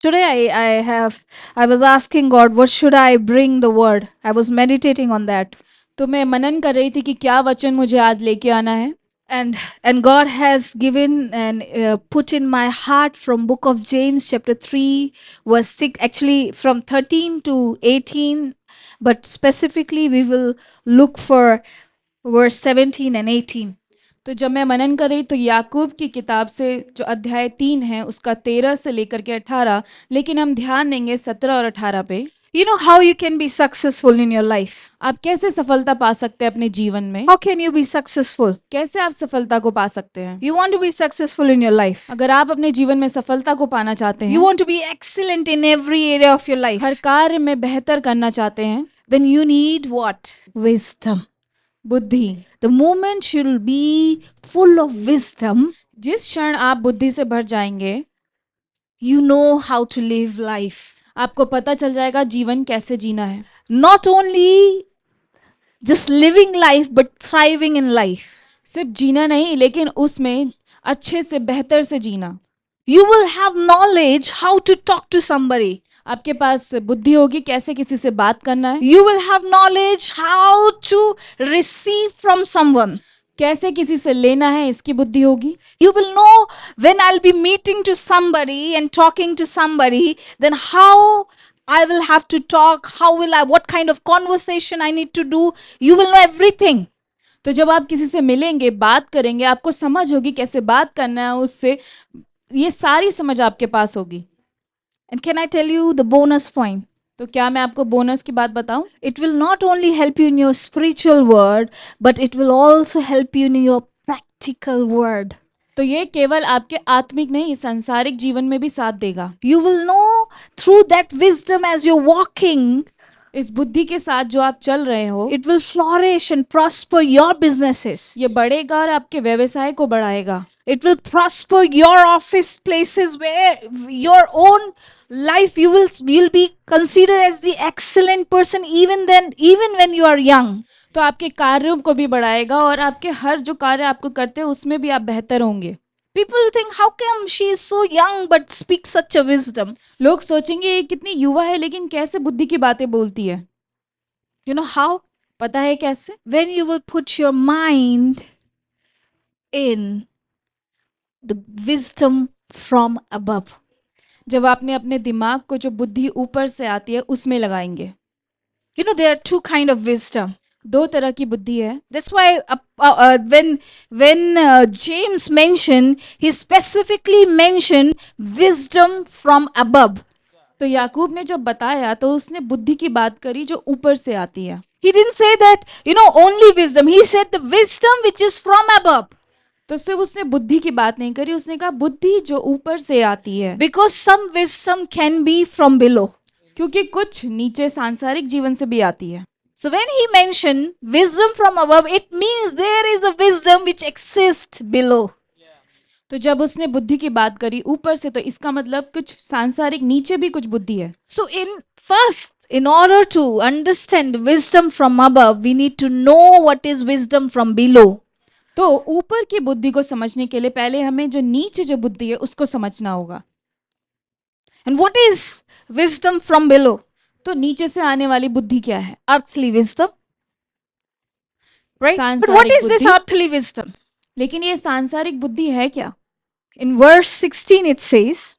Today I was asking God, what should I bring the word? I was meditating on that. तो मैं मनन कर रही थी कि क्या वचन मुझे आज लेके आना है. And God has given and put in my heart from book of James chapter 3 verse 6, actually from 13 to 18, but specifically we will look for verse 17 and 18. तो जब मैं मनन कर रही तो याकूब की किताब से जो अध्याय 3 है उसका 13 से लेकर के 18, लेकिन हम ध्यान देंगे 17 और 18 पे. You know how you can be successful in your life? आप कैसे सफलता पा सकते हैं अपने जीवन में? How can you be successful? कैसे आप सफलता को पा सकते हैं? You want to be successful in your life. अगर आप अपने जीवन में सफलता को पाना चाहते You हैं, want to be excellent in every area of your life. हर कार्य में बेहतर करना चाहते हैं, Then you need what? Wisdom. बुद्धि. The moment you'll be full of wisdom, जिस क्षण आप बुद्धि से भर जाएंगे, you know how to live life. आपको पता चल जाएगा जीवन कैसे जीना है. Not only just living life, but thriving in life. सिर्फ जीना नहीं, लेकिन उसमें अच्छे से बेहतर से जीना. You will have knowledge how to talk to somebody. आपके पास बुद्धि होगी कैसे किसी से बात करना है. You will have knowledge how to receive from someone. कैसे किसी से लेना है, इसकी बुद्धि होगी. You will know when I'll be meeting to somebody and talking to somebody, then how I will have to talk, what kind of conversation I need to do. You will know everything. तो जब आप किसी से मिलेंगे, बात करेंगे, आपको समझ होगी कैसे बात करना है उससे. ये सारी समझ आपके पास होगी. And can I tell you the bonus point? तो क्या मैं आपको बोनस की बात बताऊं? It will not only help you in your spiritual word, but it will also help you in your practical word. तो ये केवल आपके आत्मिक नहीं, सांसारिक जीवन में भी साथ देगा. You will know through that wisdom as you're walking, इस बुद्धि के साथ जो आप चल रहे हो, it will flourish and prosper your businesses. ये बढ़ेगा और आपके व्यवसाय को बढ़ाएगा. It will prosper your office places where your own life you'll be considered as the excellent person even when you are young. तो आपके कार्यों को भी बढ़ाएगा और आपके हर जो कार्य आपको करते हैं उसमें भी आप बेहतर होंगे. People will think, how come she is so young but speaks such a wisdom? लोग सोचेंगे ये कितनी युवा है लेकिन कैसे बुद्धि की बातें बोलती है. You know how? पता है कैसे? When you will put your mind in the wisdom from above. जब आपने अपने दिमाग को जो बुद्धि ऊपर से आती है उसमें लगाएंगे. You know, there are two kind of wisdom. दो तरह की बुद्धि है. That's why when James mentioned, he specifically mentioned wisdom from above. तो याकूब ने जब बताया तो उसने बुद्धि की बात करी जो ऊपर से आती है. He didn't say that, only wisdom. He said the wisdom which is from above. तो सिर्फ उसने बुद्धि की बात नहीं करी, उसने कहा बुद्धि जो ऊपर से आती है. Because some wisdom can be from below. क्योंकि कुछ नीचे सांसारिक जीवन से भी आती है. So when he mentioned wisdom from above, it means there is a wisdom which exists below. तो जब उसने बुद्धि की बात करी ऊपर से, तो इसका मतलब कुछ सांसारिक नीचे भी कुछ बुद्धि है. So in order to understand wisdom from above, we need to know what is wisdom from below. तो ऊपर की बुद्धि को समझने के लिए पहले हमें जो नीचे जो बुद्धि है उसको समझना होगा. And what is wisdom from below? तो नीचे से आने वाली बुद्धि क्या है? Earthly wisdom. Right? But सांसारिक what is this बुद्धि. earthly wisdom? लेकिन ये सांसारिक बुद्धि है क्या? In verse 16 it says,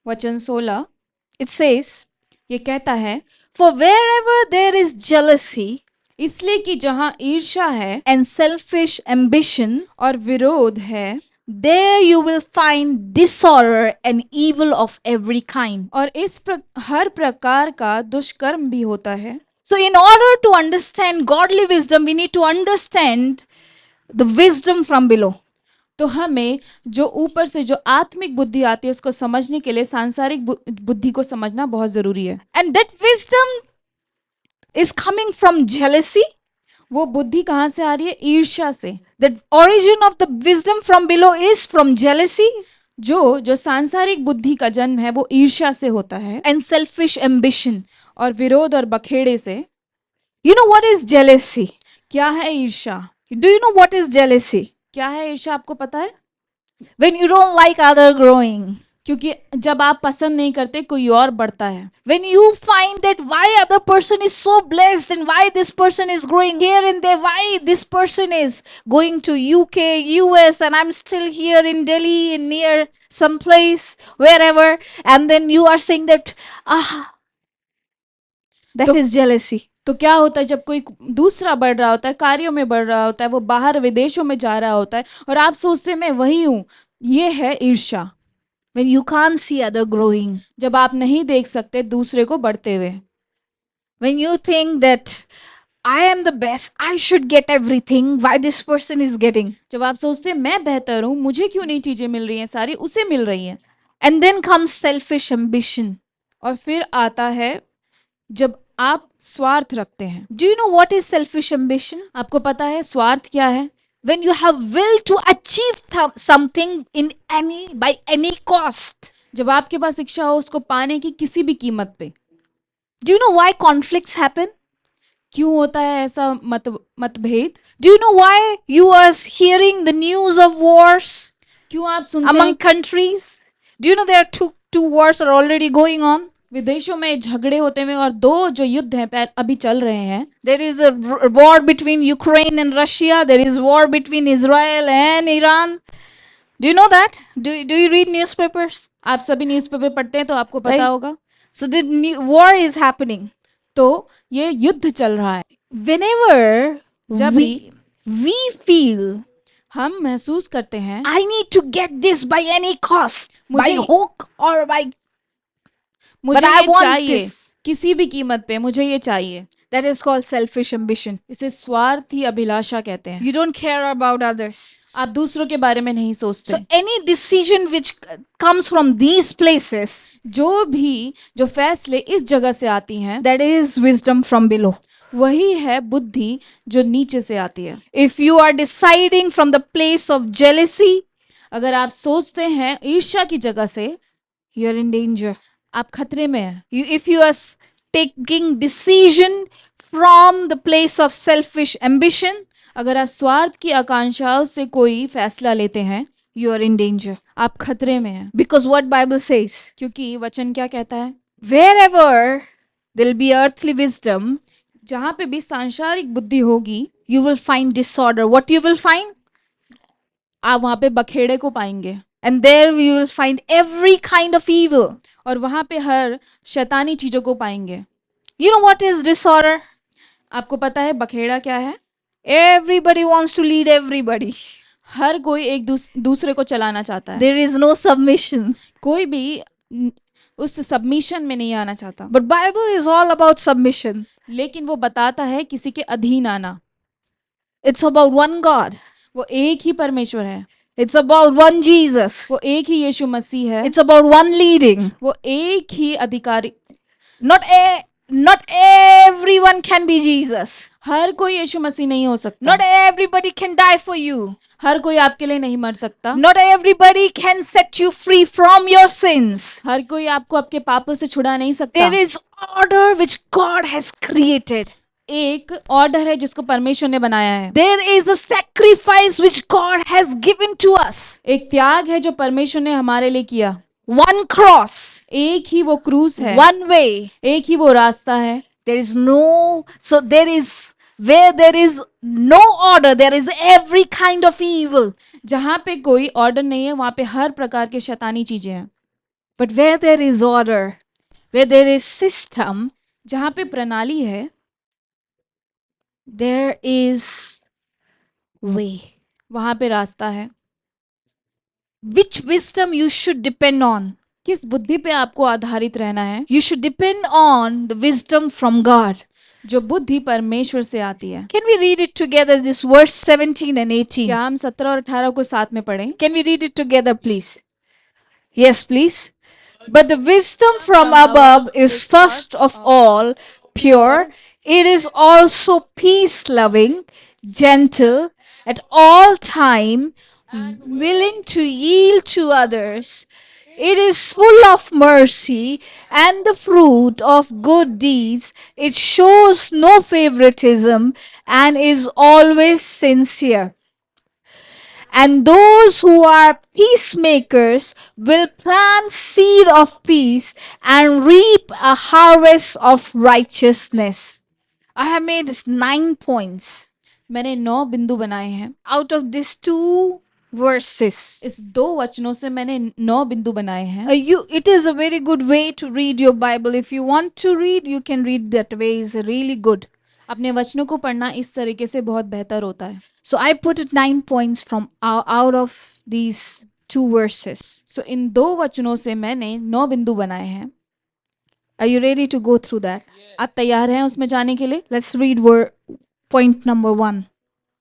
वचन 16 ये कहता है, for wherever there is jealousy इसलिए कि जहाँ ईर्ष्या है and selfish ambition, और विरोध है, there you will find disorder and evil of every kind. और हर प्रकार का दुष्कर्म भी होता है. So in order to understand godly wisdom, we need to understand the wisdom from below. तो हमें जो ऊपर से जो आत्मिक बुद्धि आती है उसको समझने के लिए सांसारिक बुद्धि को समझना बहुत जरूरी है. And that wisdom is coming from jealousy. वो बुद्धि कहाँ से आ रही है? ईर्ष्या से. The origin of the wisdom from below is from jealousy. जो सांसारिक बुद्धि का जन्म है वो ईर्ष्या से होता है. And selfish ambition. और विरोध और बखेड़े से. You know what is jealousy? क्या है ईर्ष्या? Do you know what is jealousy? क्या है ईर्ष्या, आपको पता है? When you don't like other growing. क्योंकि जब आप पसंद नहीं करते कोई और बढ़ता है. When you find that why other person is so blessed and why this person is growing here and there, why this person is going to UK, US, and I'm still here in Delhi and near some place, wherever, and then you are saying that, that तो- is jealousy. तो क्या होता है जब कोई दूसरा बढ़ रहा होता है, कार्यों में बढ़ रहा होता है, वो बाहर विदेशों में जा रहा होता है और आप सोचते मैं वही हूँ, ये है ईर्ष्या. When you can't see other growing, जब आप नहीं देख सकते दूसरे को बढ़ते हुए, when you think that I am the best, I should get everything, why this person is getting, जब आप सोचते हैं मैं बेहतर हूँ, मुझे क्यों नहीं चीजें मिल रही हैं, सारी उसे मिल रही हैं. and then comes selfish ambition. और फिर आता है जब आप स्वार्थ रखते हैं. Do you know what is selfish ambition? आपको पता है स्वार्थ क्या है? When you have will to achieve something in by any cost. जब आपके पास इच्छा हो उसको पाने की किसी भी कीमत पे. Do you know why conflicts happen? क्यों होता है ऐसा मतभेद? Do you know why you are hearing the news of wars क्यों आप सुनते among हैं countries? Do you know there are two wars are already going on? विदेशों में झगड़े होते हुए और 2 जो युद्ध हैं अभी चल रहे हैं. There is a war between Ukraine and Russia. There is war between Israel and Iran. Do you know that? Do you read newspapers? आप सभी न्यूज़पेपर पढ़ते हैं तो आपको पता Right. होगा. So the war is happening. तो ये युद्ध चल रहा है. Whenever जब we feel हम महसूस करते हैं I need to get this by any cost, by मुझे- hook or by, मुझे but I ये want चाहिए, this. किसी भी कीमत पे मुझे ये चाहिए. That is called selfish ambition. इसे स्वार्थी अभिलाषा कहते हैं. You don't care about others. आप दूसरों के बारे में नहीं सोचते. So any decision which comes from these places, जो फैसले इस जगह से आती हैं, that is wisdom from below. वही है बुद्धि जो नीचे से आती है. If you are deciding from the place of jealousy, अगर आप सोचते हैं ईर्ष्या की जगह से, you are in danger. आप खतरे में हैं. If you are taking decision from the place of selfish ambition, अगर आप स्वार्थ की आकांक्षाओं से कोई फैसला लेते हैं, you are in danger. आप खतरे में हैं. Because what Bible says, क्योंकि वचन क्या कहता है? wherever there will be earthly wisdom, जहाँ पे भी सांसारिक बुद्धि होगी, you will find disorder. What you will find? आप वहाँ पे बखेड़े को पाएंगे. And there you will find every kind of evil. और वहाँ पे हर शैतानी चीजों को पाएंगे. You know what is disorder? आपको पता है बखेड़ा क्या है? Everybody wants to lead everybody. हर कोई एक दूसरे को चलाना चाहता है. There is no submission. कोई भी उस सबमिशन में नहीं आना चाहता. But Bible is all about submission. लेकिन वो बताता है किसी के अधीन आना. It's about one God. वो एक ही परमेश्वर है. It's about one Jesus. वो एक ही यीशु मसीह है. It's about one leading. वो एक ही अधिकारी. Not everyone can be Jesus. हर कोई यीशु मसीह नहीं हो सकता. Not everybody can die for you. हर कोई आपके लिए नहीं मर सकता. Not everybody can set you free from your sins. हर कोई आपको आपके पापों से छुड़ा नहीं सकता. There is order which God has created. एक ऑर्डर है जिसको परमेश्वर ने बनाया है. There is a sacrifice which God has given to us. एक त्याग है जो परमेश्वर ने हमारे लिए किया. One cross. एक ही वो क्रूस है. One way. एक ही वो रास्ता है. There is no, so there is, where there is no order, there is every kind of evil. जहाँ पे कोई ऑर्डर नहीं है वहाँ पे हर प्रकार के शैतानी चीजें हैं. But where there is order, where there is system, जहाँ पे प्रणाली है, there is way. वहाँ पे रास्ता है. Which wisdom you should depend on? किस बुद्धि पे आपको आधारित रहना है? You should depend on the wisdom from God. जो बुद्धि परमेश्वर से आती है. Can we read it together, this verse 17 and 18? क्या हम 17 और 18 को साथ में पढ़ें? Can we read it together, please? Yes, please. But the wisdom from above is first of all pure. It is also peace-loving, gentle, at all time, willing to yield to others. It is full of mercy and the fruit of good deeds. It shows no favoritism and is always sincere. And those who are peacemakers will plant seed of peace and reap a harvest of righteousness. I have made 9 points मैंने 9 बिंदु बनाए हैं। out of these 2 verses. इस 2 वचनों से मैंने 9 बिंदु बनाए हैं। It is a very good way to read your Bible. If you want to read, you can read that way. It's really good. अपने वचनों को पढ़ना इस तरीके से बहुत बेहतर होता है। So I put 9 points from out of these 2 verses. सो इन 2 वचनों से मैंने 9 बिंदु बनाए हैं। Are you ready to go through that? आप तैयार हैं उसमें जाने के लिए? Let's read point number 1.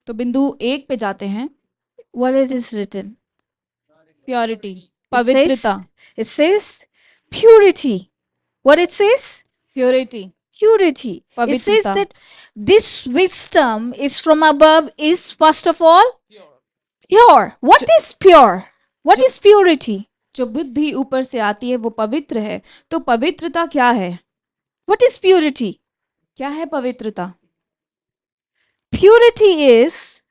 तो बिंदु 1 पे जाते हैं। What it is written? Purity, It पवित्रता। says purity. What it says? Purity, Purity. It says पवित्रता। that this wisdom is from above, is first of all pure. What is pure? What is purity? जो बुद्धि ऊपर से आती है वो पवित्र है। तो पवित्रता क्या है? What is purity? क्या है पवित्रता? Purity is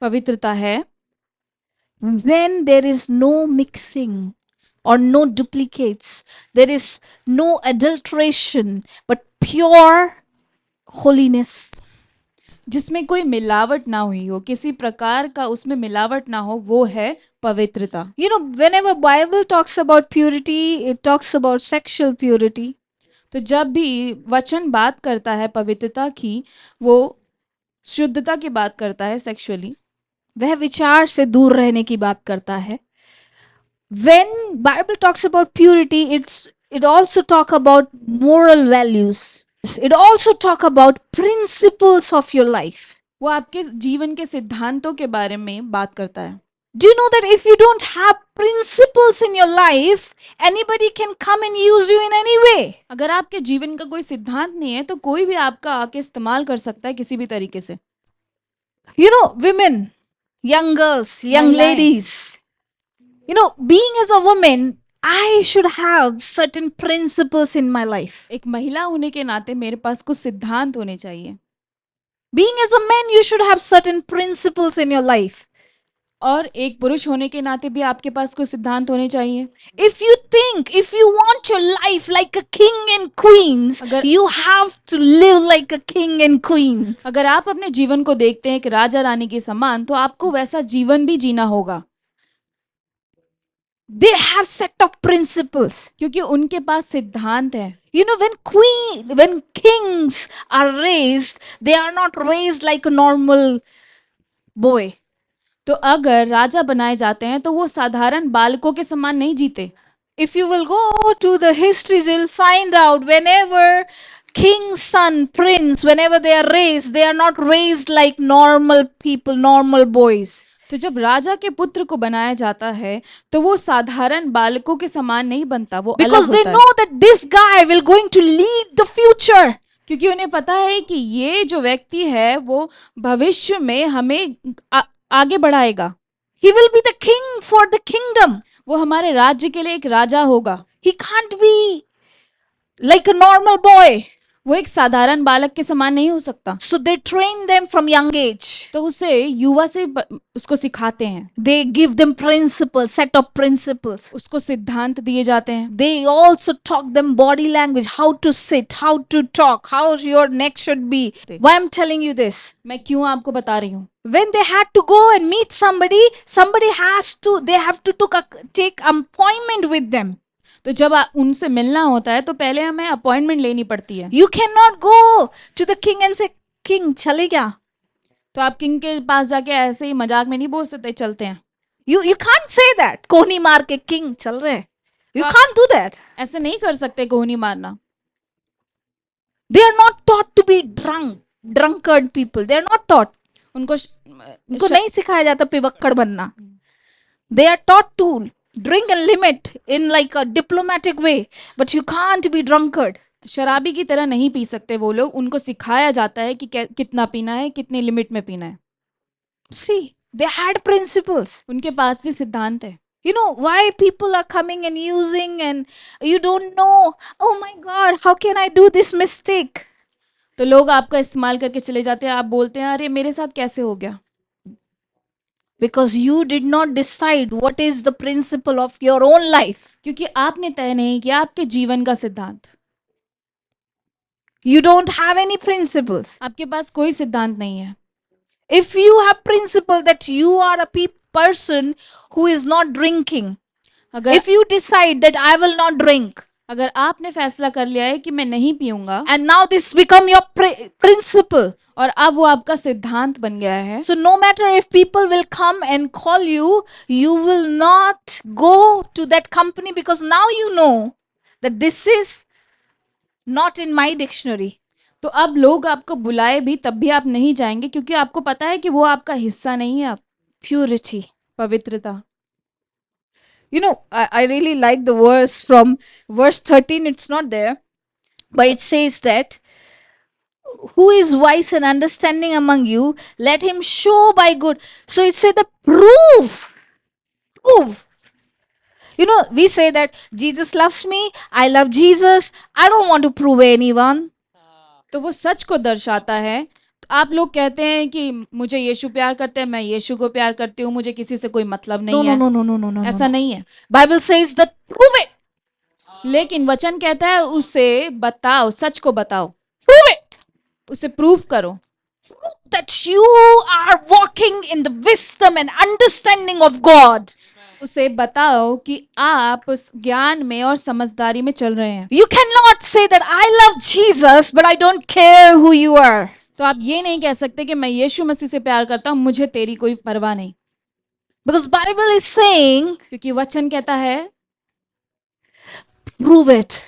पवित्रता है when there is no mixing or no duplicates, there is no adulteration, but pure holiness. जिसमें कोई मिलावट ना हुई हो, किसी प्रकार का उसमें मिलावट ना हो, वो है पवित्रता। You know, whenever Bible talks about purity, it talks about sexual purity. तो जब भी वचन बात करता है पवित्रता की, वो शुद्धता की बात करता है सेक्सुअली। वह विचार से दूर रहने की बात करता है। When Bible talks about purity, it also talk about moral values. It also talk about principles of your life. वो आपके जीवन के सिद्धांतों के बारे में बात करता है। Do you know that if you don't have principles in your life, anybody can come and use you in any way? अगर आपके जीवन का कोई सिद्धांत नहीं है तो कोई भी आपका आके इस्तेमाल कर सकता है किसी भी तरीके से। You know, women, young girls, young महिलाएं। ladies, you know, being as a woman, I should have certain principles in my life. एक महिला होने के नाते मेरे पास कुछ सिद्धांत होने चाहिए। Being as a man, you should have certain principles in your life. और एक पुरुष होने के नाते भी आपके पास कुछ सिद्धांत होने चाहिए। If you want your life like a king and queens, अगर- you have to live like a king and queens. अगर आप अपने जीवन को देखते हैं कि राजा रानी के समान, तो आपको वैसा जीवन भी जीना होगा, They have set of principles. क्योंकि उनके पास सिद्धांत है। You know, when kings are raised, they are not raised like a normal boy. तो अगर राजा बनाए जाते हैं तो वो साधारण बालकों के समान नहीं जीते। If you will go to the histories, you'll find out whenever king's son, prince, whenever they are raised, they are not raised like normal people, normal boys. तो जब राजा के पुत्र को बनाया जाता है तो वो साधारण बालकों के समान नहीं बनता, वो अलग Because they होता है। know that this guy will going to lead the future. क्योंकि उन्हें पता है कि ये जो व्यक्ति है वो भविष्य में हमें आगे बढ़ाएगा। He will be the king for the kingdom. वो हमारे राज्य के लिए एक राजा होगा। He can't be like a normal boy. वो एक साधारण बालक के समान नहीं हो सकता। So they train them from young age. तो उसे युवा से उसको सिखाते हैं, They give them principles, set of principles. उसको सिद्धांत दिए जाते हैं। They also taught them body language, how to sit, how to talk, how your neck should be. Why I'm telling you this? मैं क्यों आपको बता रही हूँ? When they had to go and meet somebody they have to take appointment with them. तो जब उनसे मिलना होता है तो पहले हमें अपॉइंटमेंट लेनी पड़ती है। You cannot go to the king and say, King, चले क्या? तो आप किंग के पास जाके ऐसे ही मजाक में नहीं बोल सकते चलते हैं। You can't say that. कोहनी मार के king चल रहे हैं. You तो can't do that. ऐसे नहीं कर सकते कोहनी मारना। They are not taught to be drunkard people. They are not taught. उनको नहीं सिखाया जाता पिवक्कड़ बनना. They are taught to drink and limit in like a diplomatic way, but you can't be drunkard. शराबी की तरह नहीं पी सकते वो लोग, उनको सिखाया जाता है कि कितना पीना है, कितनी लिमिट में पीना है। See, they had principles. उनके पास भी सिद्धांत है। You know why people are coming and using and you don't know, oh my God, how can I do this mistake? तो लोग आपका इस्तेमाल करके चले जाते हैं, आप बोलते हैं अरे मेरे साथ कैसे हो गया? because you did not decide what is the principle of your own life. क्योंकि आपने तय नहीं किया आपके जीवन का सिद्धांत। You don't have any principles. आपके पास कोई सिद्धांत नहीं है। If you have principle that you are a person who is not drinking, अगर if you decide that I will not drink, अगर आपने फैसला कर लिया है कि मैं नहीं पीऊंगा and now this become your principle, और अब वो आपका सिद्धांत बन गया है, so no matter if people will come and call you, you will not go to that company because now you know that this is not in my dictionary. तो अब लोग आपको बुलाए भी तब भी आप नहीं जाएंगे क्योंकि आपको पता है कि वो आपका हिस्सा नहीं है। आप Purity. पवित्रता। You know, I really like the verse from verse 13. It's not there, but it says that who is wise and understanding among you, let him show by good. So it said that prove. You know, we say that Jesus loves me, I love Jesus, I don't want to prove anyone. तो वो सच को दर्शाता है। आप लोग कहते हैं कि मुझे यीशु प्यार करते हैं, मैं यीशु को प्यार करती हूँ, मुझे किसी से कोई मतलब No, नहीं no, है। no, no, no, no, no, no. ऐसा नहीं है। Bible says that prove it. लेकिन वचन कहता है उसे बताओ, सच को बताओ, Prove it. उसे प्रूव करो That you are walking in the wisdom and understanding of God. उसे बताओ कि आप उस ज्ञान में और समझदारी में चल रहे हैं। You cannot say that I love Jesus, but I don't care who you are. तो आप ये नहीं कह सकते कि मैं यीशु मसीह से प्यार करता हूँ, मुझे तेरी कोई परवाह नहीं। Because Bible is saying, क्योंकि वचन कहता है prove it,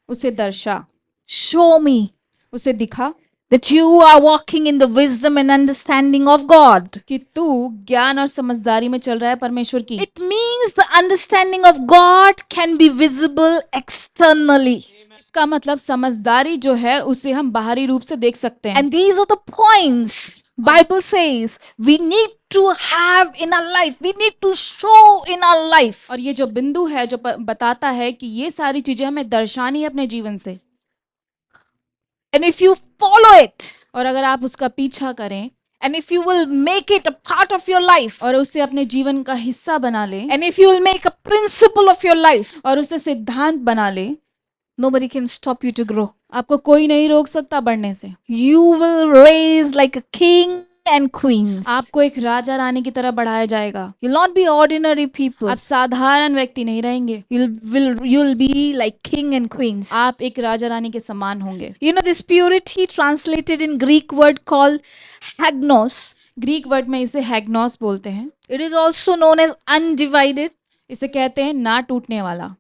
उसे दर्शा, show me उसे दिखा that you are walking in the wisdom and understanding of God. कि तू ज्ञान और समझदारी में चल रहा है परमेश्वर की। It means the understanding of God can be visible externally. इसका मतलब समझदारी जो है उसे हम बाहरी रूप से देख सकते हैं। And these are the points Bible says we need to have in our life. We need to show in our life. और ये जो बिंदु है जो बताता है कि ये सारी चीजें हमें दर्शानी है अपने जीवन से। And if you follow it, और अगर आप उसका पीछा करें and if you will make it a part of your life, और उसे अपने जीवन का हिस्सा बना ले and if you will make a principle of your life, और उसे सिद्धांत बना ले, nobody can stop you to grow. आपको कोई नहीं रोक सकता बढ़ने से। You will raise like a king and queens. आपको एक राजा रानी की तरह बढ़ाया जाएगा। You'll not be ordinary people. आप साधारण व्यक्ति नहीं रहेंगे। You'll be like king and queens. आप एक राजा रानी के समान होंगे। You know this purity translated in Greek word called hagnos. Greek word में इसे हैग्नोस बोलते हैं। It is also known as undivided, इसे कहते हैं ना टूटने वाला,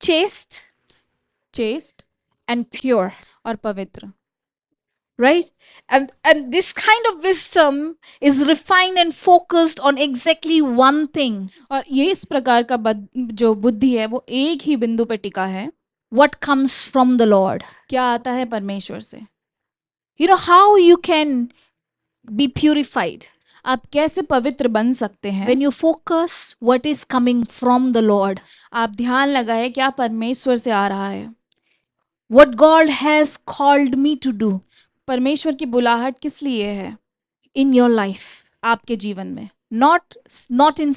chaste, चेस्ट and pure. और पवित्र। Right? And this kind of wisdom is refined and focused on exactly one thing. और ये इस प्रकार का जो बुद्धि है वो एक ही बिंदु पे टिका है। What comes from the Lord. क्या आता है परमेश्वर से। You know how you can be purified. आप कैसे पवित्र बन सकते हैं। When you focus what is coming from the Lord. आप ध्यान लगाए क्या परमेश्वर से आ रहा है। What God has called me to do. परमेश्वर की बुलाहट किस लिए है in your life, आपके जीवन में। not in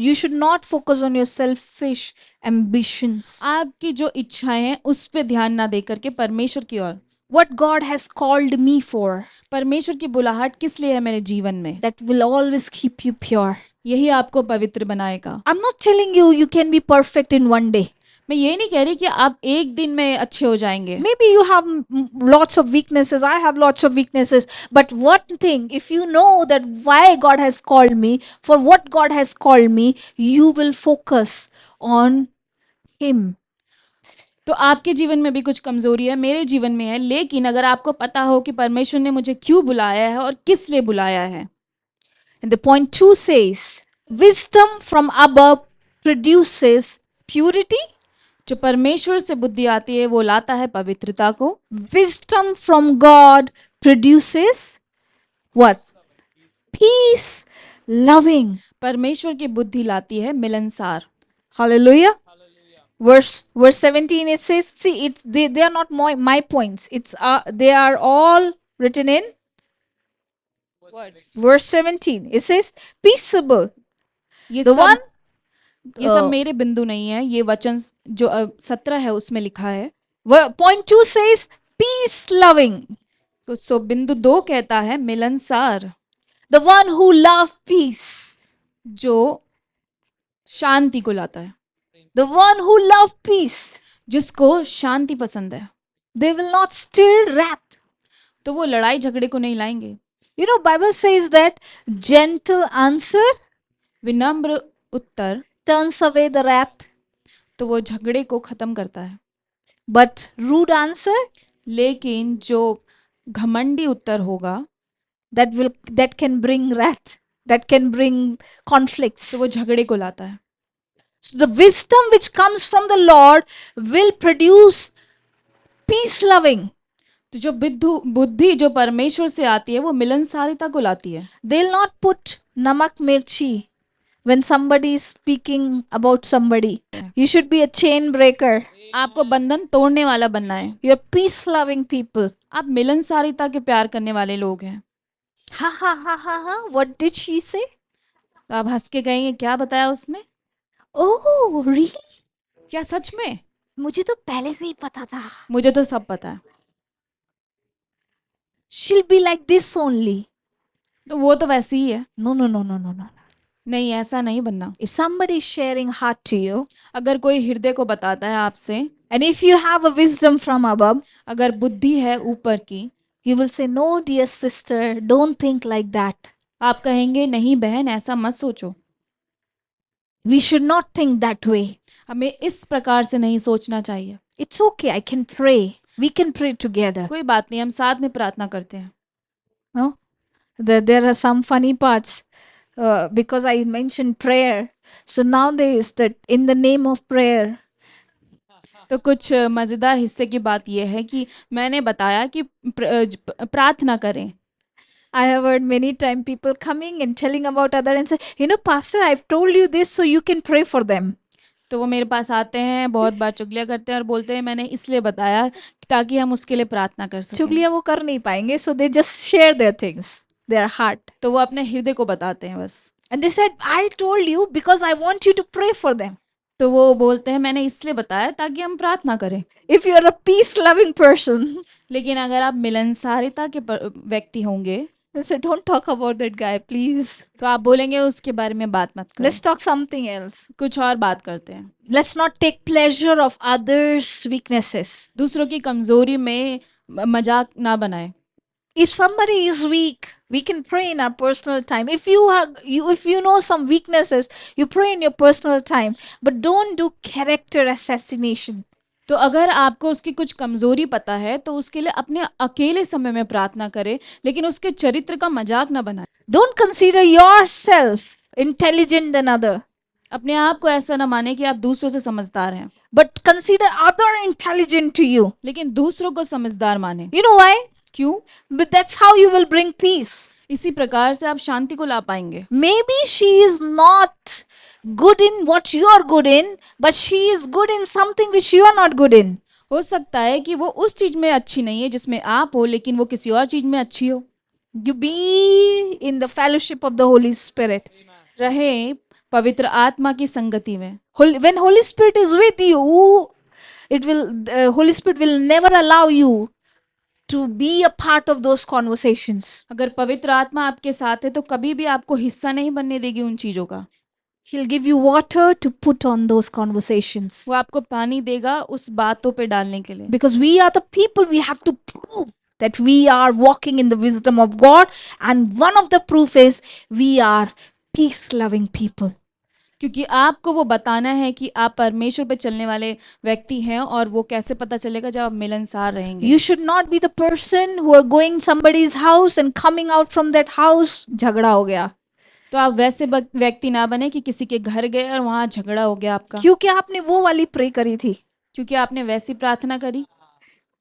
you should not focus on your selfish ambitions. आपकी जो इच्छाएं हैं उस पे ध्यान ना दे करके परमेश्वर की ओर। What God has called me for, परमेश्वर की बुलाहट किस लिए है मेरे जीवन में, that will always keep you pure. यही आपको पवित्र बनाएगा। I'm not telling you can be perfect in one day. मैं ये नहीं कह रही कि आप एक दिन में अच्छे हो जाएंगे। Maybe you have lots of weaknesses. I have lots of weaknesses. But one thing, if you know that why God has called me, for what God has called me, you will focus on Him. तो आपके जीवन में भी कुछ कमजोरी है, मेरे जीवन में है, लेकिन अगर आपको पता हो कि परमेश्वर ने मुझे क्यों बुलाया है और किस लिए बुलाया है। And the point 2 says, wisdom from above produces purity. जो परमेश्वर से बुद्धि आती है वो लाता है पवित्रता को। Wisdom from God produces what? Peace, loving. परमेश्वर की बुद्धि लाती है मिलनसार। Hallelujah. Verse 17 it says, see, they are not my points. They are all written in words. Verse 17, it says, peaceable. ये The सब one, ये सब मेरे बिंदु नहीं है, ये वचन जो 17 है उसमें लिखा है। point 2 says, peace loving. तो बिंदु 2 कहता है मिलनसार, The one who love peace. जो शांति को लाता है, The one who love peace. जिसको शांति पसंद है, They will not stir wrath. तो वो लड़ाई झगड़े को नहीं लाएंगे। You know, Bible says that gentle answer विनम्र उत्तर turns away the wrath, तो वो झगड़े को खत्म करता है, but rude answer लेकिन जो घमंडी उत्तर होगा that can bring wrath, that can bring conflicts. तो वो झगड़े को लाता है। So the wisdom which comes from the Lord will produce peace loving. तो जो बुद्धि जो परमेश्वर से आती है वो मिलनसारिता को लाती है। They'll not put namak mirchi when somebody is speaking about somebody. You should be a chain breaker. आपको बंधन तोड़ने वाला बनना है। You're peace loving people. आप मिलनसारिता के प्यार करने वाले लोग हैं। Ha ha ha ha ha. What did she say? तो आप हंस के कहेंगे क्या बताया उसने? Oh, really? क्या सच में? मुझे तो पहले से ही पता था. मुझे तो सब पता है। She'll be like this only. तो वो तो वैसी ही है। No, no, no, no, no, no. नहीं, ऐसा नहीं बनना। If somebody is sharing heart to you, अगर कोई हृदय को बताता है आपसे, and if you have a wisdom from above, अगर बुद्धि है ऊपर की, you will say, no, dear sister, don't think like that. आप कहेंगे नहीं बहन ऐसा मत सोचो। We should not think that way. हमें इस प्रकार से नहीं सोचना चाहिए। It's okay, I can pray. We can pray together. कोई बात नहीं, हम साथ में प्रार्थना करते हैं। No? There are some funny parts because I mentioned prayer. So nowadays that in the name of prayer, तो कुछ मज़ेदार हिस्से की बात यह है कि मैंने बताया कि प्रार्थना करें। I have heard many times people coming and telling about other and say, you know, Pastor, I've told you this so you can pray for them. तो वो मेरे पास आते हैं, बहुत बार चुगलियाँ करते हैं और बोलते हैं मैंने इसलिए बताया ताकि हम उसके लिए प्रार्थना कर सकें। चुगलियाँ वो कर नहीं पाएंगे, so they just share their things, their heart. तो वो अपने हृदय को बताते हैं बस। And they said, I told you because I want you to pray for them. तो वो बोलते हैं मैंने इसलिए बताया ताकि हम प्रार्थना करें। If you are a peace-loving person, लेकिन अगर आप मिलनसारिता के व्यक्ति होंगे, they said, don't talk about that guy, please. तो आप बोलेंगे उसके बारे में बात मत करो। Let's talk something else. कुछ और बात करते हैं। Let's not take pleasure of others' weaknesses. दूसरों की कमजोरी में मजाक ना बनाएं। If somebody is weak, we can pray in our personal time. If you know some weaknesses, you pray in your personal time. But don't do character assassination. तो अगर आपको उसकी कुछ कमजोरी पता है तो उसके लिए अपने अकेले समय में प्रार्थना करें, लेकिन उसके चरित्र का मजाक ना बनाएं। Don't consider yourself intelligent than other. अपने आप को ऐसा ना माने कि आप दूसरों से समझदार हैं, But consider other intelligent to you. लेकिन दूसरों को समझदार माने। You know why? क्यों? But that's how you will bring peace. इसी प्रकार से आप शांति को ला पाएंगे। Maybe she is not good in what you are good in, but she is good in something which you are not good in. हो सकता है कि वो उस चीज में अच्छी नहीं है जिसमें आप हो, लेकिन वो किसी और चीज में अच्छी हो। You be in the fellowship of the Holy Spirit. रहे पवित्र आत्मा की संगति में। When Holy Spirit is with you, Holy Spirit will never allow you to be a part of those conversations. अगर पवित्र आत्मा आपके साथ है तो कभी भी आपको हिस्सा नहीं बनने देगी उन चीजों का। He'll give you water to put on those conversations. वो आपको पानी देगा उस बातों पे डालने के लिए। Because we are the people, we have to prove that we are walking in the wisdom of God, and one of the proof is we are peace-loving people. क्योंकि आपको वो बताना है कि आप परमेश्वर पे चलने वाले व्यक्ति हैं, और वो कैसे पता चलेगा जब आप मिलनसार रहेंगे। You should not be the person who are going somebody's house and coming out from that house, झगड़ा हो गया। तो आप वैसे व्यक्ति ना बने कि किसी के घर गए और वहां झगड़ा हो गया आपका। क्योंकि आपने वो वाली प्रे करी थी, क्योंकि आपने वैसी प्रार्थना करी।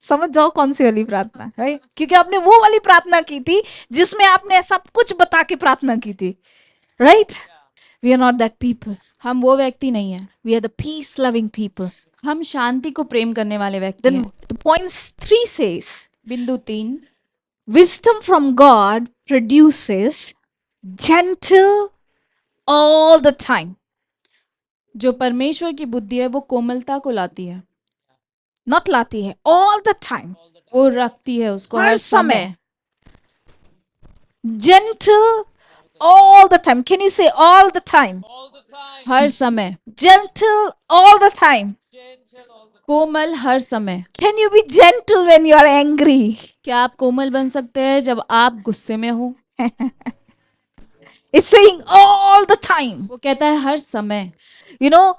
समझ जाओ कौन सी वाली प्रार्थना, राइट? क्योंकि आपने वो वाली प्रार्थना की थी जिसमें आपने सब कुछ बता के प्रार्थना की थी, right? We are not that people. हम वो व्यक्ति नहीं हैं। We are the peace-loving people. हम शांति को प्रेम करने वाले व्यक्ति Then हैं। the point 3 says, बिंदु 3, Wisdom from God produces gentle all the time. जो परमेश्वर की बुद्धि है वो कोमलता को लाती है, Not लाती है, all the time. वो रखती है उसको हर हर समय। समय। Gentle all the time. Can you say all the time? हर समय, Gentle all the time. कोमल हर समय। Can you be gentle when you are angry? क्या आप कोमल बन सकते हैं जब आप गुस्से में हो? It's saying all the time. वो कहता है हर समय। You know,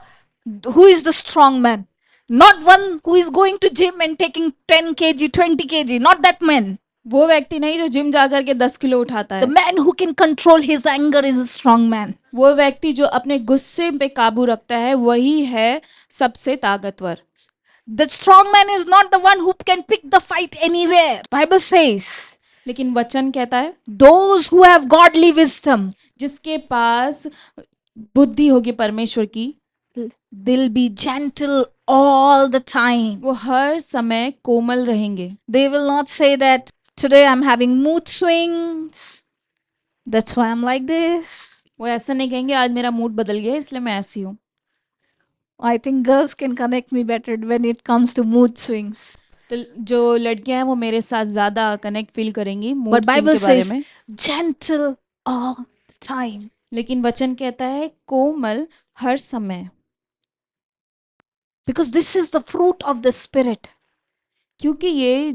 who is the strong man? Not one who is going to gym and taking 10 kg, 20 kg. Not that man. वो व्यक्ति नहीं जो जिम जाकर के 10 किलो उठाता The है। man who can control his anger is a strong man. वो व्यक्ति जो अपने गुस्से पे काबू रखता है वही है सबसे ताकतवर। The strong man is not the one who can pick the fight anywhere. Bible says, लेकिन वचन कहता है those who have godly wisdom, जिसके पास बुद्धि होगी परमेश्वर की, they'll be gentle all the time. वो हर समय कोमल रहेंगे। They will not say that today I'm having mood swings. That's why I'm like this. वो ऐसा नहीं कहेंगे आज मेरा मूड बदल गया है, इसलिए मैं ऐसी हूँ। I think girls can connect me better when it comes to mood swings. तो जो लड़कियां हैं वो मेरे साथ ज्यादा कनेक्ट फील करेंगी मूड But स्विंग Bible के बारे says में। gentle all the time. लेकिन वचन कहता है कोमल हर समय, Because this is the fruit of the Spirit. क्योंकि ये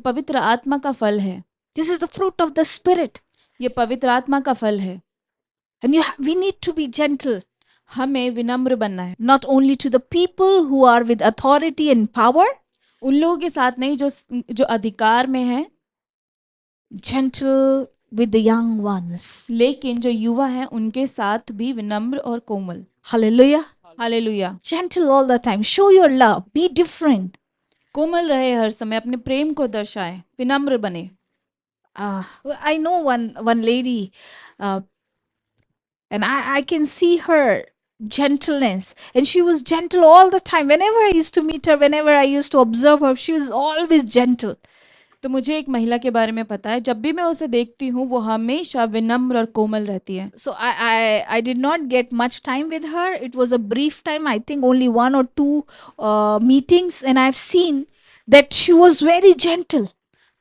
पवित्र आत्मा का फल है। This is the fruit of the Spirit. ये पवित्र आत्मा का फल है। And we need to be gentle, हमें विनम्र बनना है, not only to the people who are with authority and power, उन लोगों के साथ नहीं जो अधिकार में है, gentle with the young ones. लेकिन जो युवा हैं उनके साथ भी विनम्र और कोमल। Hallelujah. Hallelujah. Gentle all the time. Show your love. Be different. कोमल रहे हर समय, अपने प्रेम को दर्शाए, विनम्र बने। I know one lady, and I can see her gentleness, and she was gentle all the time. Whenever I used to meet her, whenever I used to observe her, she was always gentle. तो मुझे एक महिला के बारे में पता है, जब भी मैं उसे देखती हूँ वो हमेशा विनम्र और कोमल रहती है। So I did not get much time with her. It was a brief time, I think only 1 or 2 meetings, and I've seen that she was very gentle.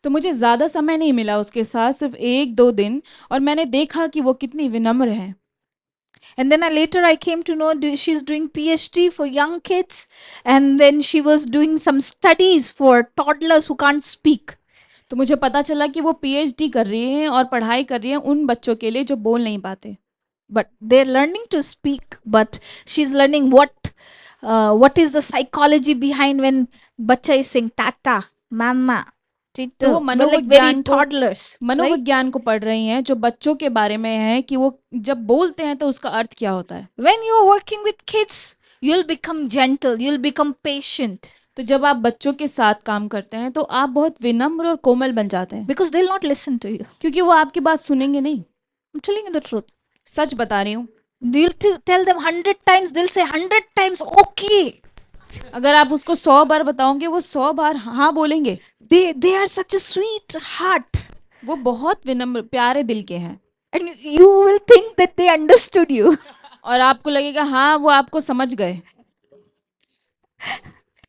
तो मुझे ज़्यादा समय नहीं मिला उसके साथ, सिर्फ 1-2 दिन, और मैंने देखा कि वो कितनी विनम्र है। And then later I came to know she's doing PhD for young kids, and then she was doing some studies for toddlers who can't speak. तो मुझे पता चला कि वो पीएचडी कर रही हैं और पढ़ाई कर रही हैं उन बच्चों के लिए जो बोल नहीं पाते। But they're learning to speak, but she's learning what is the psychology behind when bacha is saying tata, mama, tito, तो वो like very toddlers. right? मनोविज्ञान को पढ़ रही हैं जो बच्चों के बारे में है कि वो जब बोलते हैं तो उसका अर्थ क्या होता है। When you're working with kids, you'll become gentle, you'll become patient, तो जब आप बच्चों के साथ काम करते हैं तो आप बहुत विनम्र और कोमल बन जाते हैं, because they'll not listen to you. क्योंकि वो आपकी बात सुनेंगे नहीं। I'm telling you the truth. सच बता रही हूँ। You'll tell them 100 times, they'll say 100 times okay. अगर आप उसको 100 बार बताओगे वो 100 बार हाँ बोलेंगे। They are such a sweet heart, वो बहुत विनम्र प्यारे दिल के हैं, and you will think that they understood you. और आपको लगेगा हाँ वो आपको समझ गए,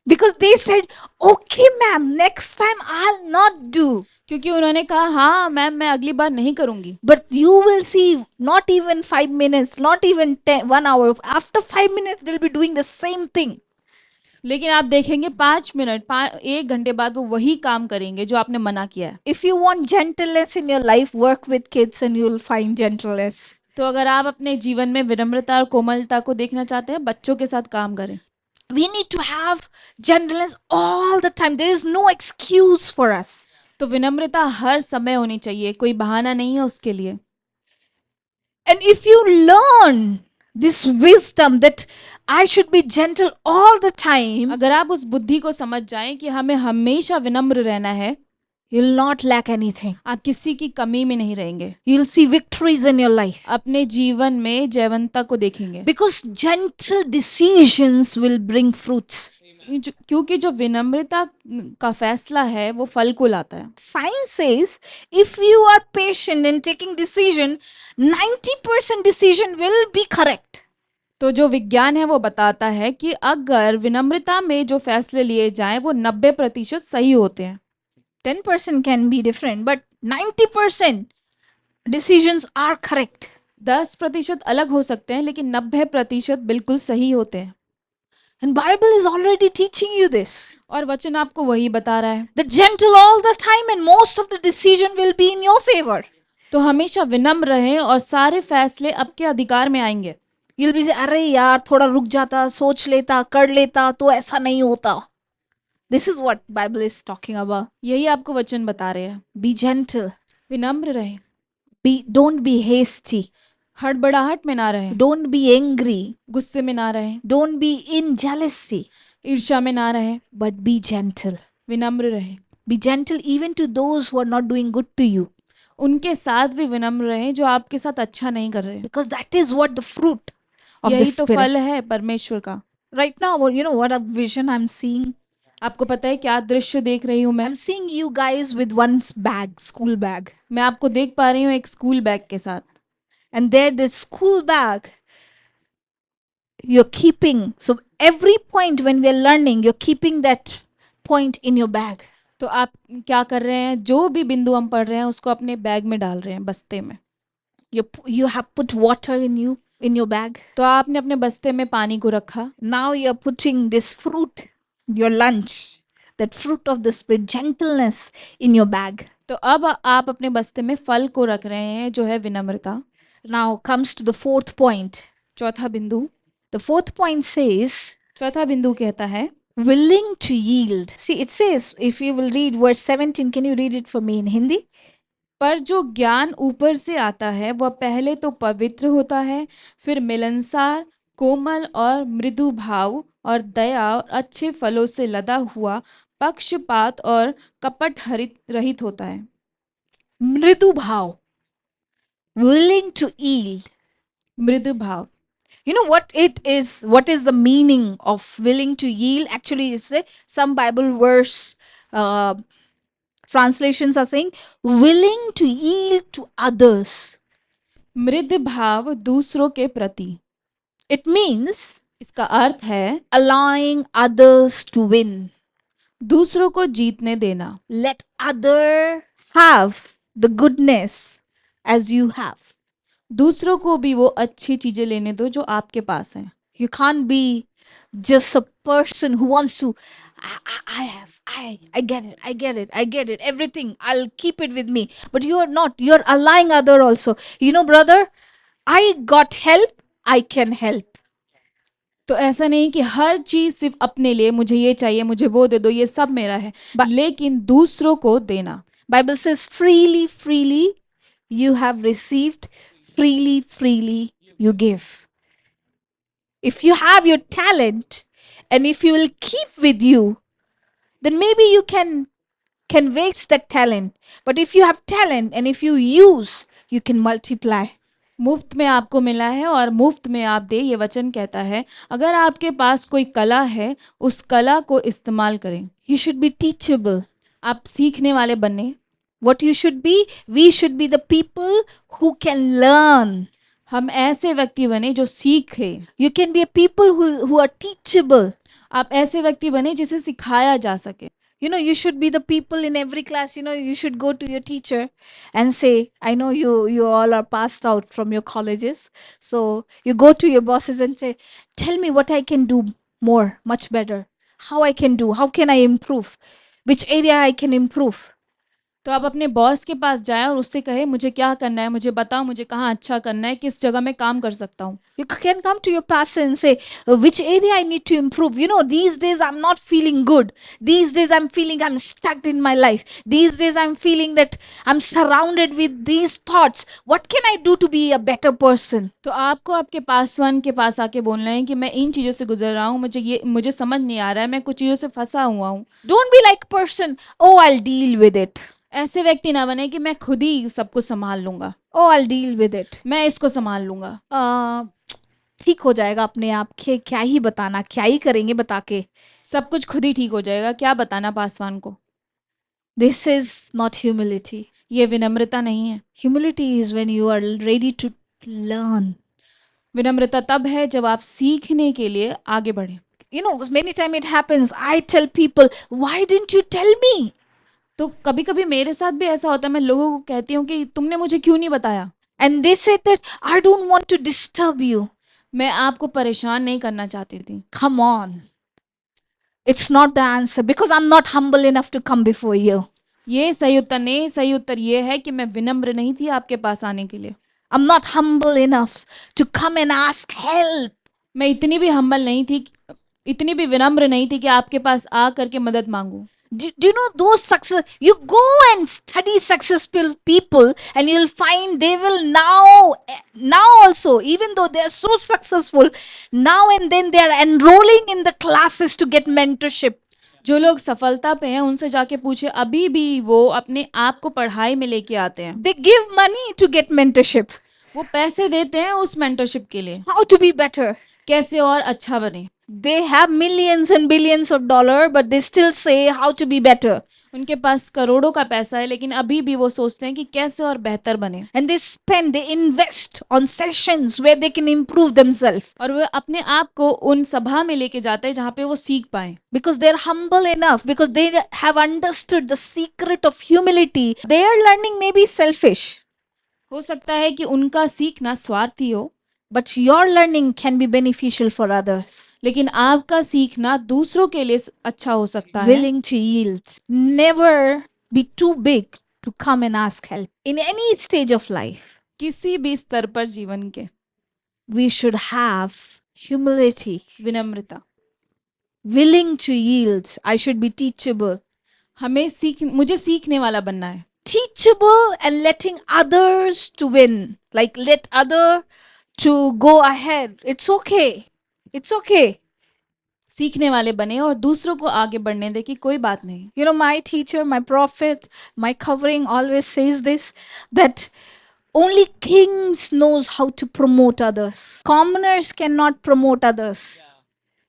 Because they said, okay ma'am, next time I'll not do. क्योंकि उन्होंने कहा हाँ मैम मैं अगली बार नहीं करूंगी। But you will see, not even 5 minutes, not even 1 hour, after 5 minutes they'll be doing the same thing. लेकिन आप देखेंगे 5 मिनट 1 घंटे बाद वो वही काम करेंगे जो आपने मना किया है। If you want gentleness in your life, work with kids and you'll find gentleness. तो अगर आप अपने जीवन में विनम्रता और कोमलता को देखना चाहते हैं, बच्चों के साथ काम करें। We need to have gentleness all the time. There is no excuse for us. तो विनम्रता हर समय होनी चाहिए, कोई बहाना नहीं है उसके लिए। And if you learn this wisdom that I should be gentle all the time, अगर आप उस बुद्धि को समझ जाएं कि हमें हमेशा विनम्र रहना है, you'll not lack anything. आप किसी की कमी में नहीं रहेंगे, You'll see victories in your life. अपने जीवन में जयवंतता को देखेंगे। Because gentle decisions will bring fruits. क्योंकि जो विनम्रता का फैसला है वो फल को लाता है। Science says if you are patient in taking decision, 90% decision will be correct. तो जो विज्ञान है वो बताता है कि अगर विनम्रता में जो फैसले लिए जाएं वो 90% सही होते हैं। 10% can be different, but 90% decisions are correct. 10% अलग हो सकते हैं लेकिन 90% बिल्कुल सही होते हैं। And Bible is already teaching you this. और वचन आपको वही बता रहा है। The gentle all the time and most of the decision will be in your favor. तो हमेशा विनम्र रहें और सारे फैसले आपके अधिकार में आएंगे। You'll be say, अरे यार थोड़ा रुक जाता, सोच लेता, कर लेता तो ऐसा नहीं होता. This is what Bible is talking about. यही आपको वचन बता रहे हैं। Be gentle. विनम्र रहें, Don't be hasty. हड़बड़ाहट में ना रहें, Don't be angry. गुस्से में ना रहें, Don't be in jealousy. ईर्ष्या में ना रहें, But be gentle. विनम्र रहें। Be gentle even to those who are not doing good to you. उनके साथ भी विनम्र रहें जो आपके साथ अच्छा नहीं कर रहे। Because that is what the fruit of the यही तो Spirit. फल है परमेश्वर का। Right now, you know what a vision I'm seeing? आपको पता है क्या दृश्य देख रही हूँ मैं? I'm seeing you guys with one bag, school bag. मैं आपको देख पा रही हूँ एक स्कूल बैग के साथ। And there, the school bag, you're keeping. So every point when we are learning, you're keeping that point in your bag. तो आप क्या कर रहे हैं? जो भी बिंदु हम पढ़ रहे हैं उसको अपने बैग में डाल रहे हैं, बस्ते में। You have put water in your bag. तो आपने अपने बस्ते में पानी को रखा। Now you're putting this fruit, your lunch, that fruit of the Spirit, gentleness in your bag. तो अब आप अपने बस्ते में फल को रख रहे हैं जो है विनम्रता। Now comes to the fourth point. चौथा बिंदु। The fourth point says, चौथा बिंदु कहता है willing to yield. See, it says, if you will read verse 17, can you read it for me in Hindi? पर जो ज्ञान ऊपर से आता है वह पहले तो पवित्र होता है, फिर मिलनसार, कोमल और मृदु भाव और दया और अच्छे फलों से लदा हुआ, पक्षपात और कपट रहित होता है। मृदु भाव. Willing to yield. मृदु भाव। You know what it is? What is the meaning of willing to yield? Actually, it's some Bible verse translations are saying willing to yield to others. मृदु भाव दूसरों के प्रति। It means इसका अर्थ है allowing others to win. दूसरों को जीतने देना। Let other have the goodness as you have. दूसरों को भी वो अच्छी चीजें लेने दो जो आपके पास हैं। You can't be just a person who wants to, I get it, everything, I'll keep it with me. But you are not, you're allowing other also. You know, brother, I got help, I can help. तो ऐसा नहीं कि हर चीज सिर्फ अपने लिए, मुझे ये चाहिए, मुझे वो दे दो, ये सब मेरा है, लेकिन दूसरों को देना। Bible says freely you have received, freely you give. If you have your talent and if you will keep with you, then maybe you can waste that talent. But if you have talent and if you use, you can multiply. मुफ्त में आपको मिला है और मुफ्त में आप दे, ये वचन कहता है। अगर आपके पास कोई कला है, उस कला को इस्तेमाल करें। You should be teachable. आप सीखने वाले बने। What you should be? We should be the people who can learn. हम ऐसे व्यक्ति बने जो सीखे। You can be a people who are teachable. आप ऐसे व्यक्ति बने जिसे सिखाया जा सके। You know, you should be the people in every class. You know, you should go to your teacher and say, I know you all are passed out from your colleges. So you go to your bosses and say, tell me what I can do more, much better. How I can do, how can I improve? Which area I can improve? तो आप अपने boss के पास जाएं और उससे कहे मुझे क्या करना है, मुझे बताओ मुझे कहाँ अच्छा करना है, किस जगह मैं काम कर सकता हूँ। You can come to your pastor and say, which area I need to improve. You know, these days I'm not feeling good. These days I'm feeling I'm stuck in my life. These days I'm feeling that I'm surrounded with these thoughts. What can I do to be a better person? तो आपको आपके पासवान के पास आके बोलना है कि मैं इन चीज़ों से गुजर रहा हूँ, मुझे समझ नहीं आ रहा है, मैं कुछ चीज़ों से फंसा हुआ हूँ। Don't be like person, oh I'll deal with it. ऐसे व्यक्ति ना बने कि मैं खुद ही सब कुछ संभाल लूंगा। Oh I'll deal with it. मैं इसको संभाल लूंगा। ठीक हो जाएगा अपने आप के, क्या ही बताना, क्या ही करेंगे बता के। सब कुछ खुद ही ठीक हो जाएगा, क्या बताना पासवान को। This is not humility. ये विनम्रता नहीं है। Humility is when you are ready to learn. विनम्रता तब है जब आप सीखने के लिए आगे बढ़े। You know, many time it happens. I tell people, why didn't you tell me? तो कभी कभी मेरे साथ भी ऐसा होता है, मैं लोगों को कहती हूँ कि तुमने मुझे क्यों नहीं बताया। And they said that I don't want to disturb you. मैं आपको परेशान नहीं करना चाहती थी। Come on. It's not the answer because I'm not humble enough to come before you. ये सही उत्तर नहीं, सही उत्तर ये है कि मैं विनम्र नहीं थी आपके पास आने के लिए। I'm not humble enough to come and ask help. मैं इतनी भी हम्बल नहीं थी, इतनी भी विनम्र नहीं थी कि आपके पास आ करके मदद मांगूं। Do you know those success? You go and study successful people, and you'll find they will now also, even though they are so successful, now and then they are enrolling in the classes to get mentorship. जो लोग सफलता पे हैं उनसे जाके पूछे, अभी भी वो अपने आप को पढ़ाई में लेके आते हैं। They give money to get mentorship. वो पैसे देते हैं उस मेंटरशिप के लिए, How to be better? कैसे और अच्छा बने। They have millions and billions of dollars, but they still say how to be better. उनके पास करोड़ों का पैसा है, लेकिन अभी भी वो सोचते हैं कि कैसे और बेहतर बने। And they invest on sessions where they can improve themselves. और वो अपने आप को उन सभा में लेके जाते हैं जहाँ पे वो सीख पाए। Because they're humble enough, because they have understood the secret of humility. Their learning may be selfish, हो सकता है कि उनका सीखना स्वार्थी हो, but your learning can be beneficial for others. लेकिन आपका सीखना दूसरों के लिए अच्छा हो सकता है। Willing to yield. Never be too big to come and ask help. In any stage of life, किसी भी स्तर पर जीवन के we should have humility. विनम्रता, Willing to yield. I should be teachable. मुझे सीखने वाला बनना है। Teachable and letting others to win. Like let other to go ahead. It's okay. It's okay. सीखने वाले बने और दूसरों को आगे बढ़ने दे कि कोई बात नहीं। You know, my teacher, my prophet, my covering always says this, that only kings knows how to promote others. Commoners cannot promote others.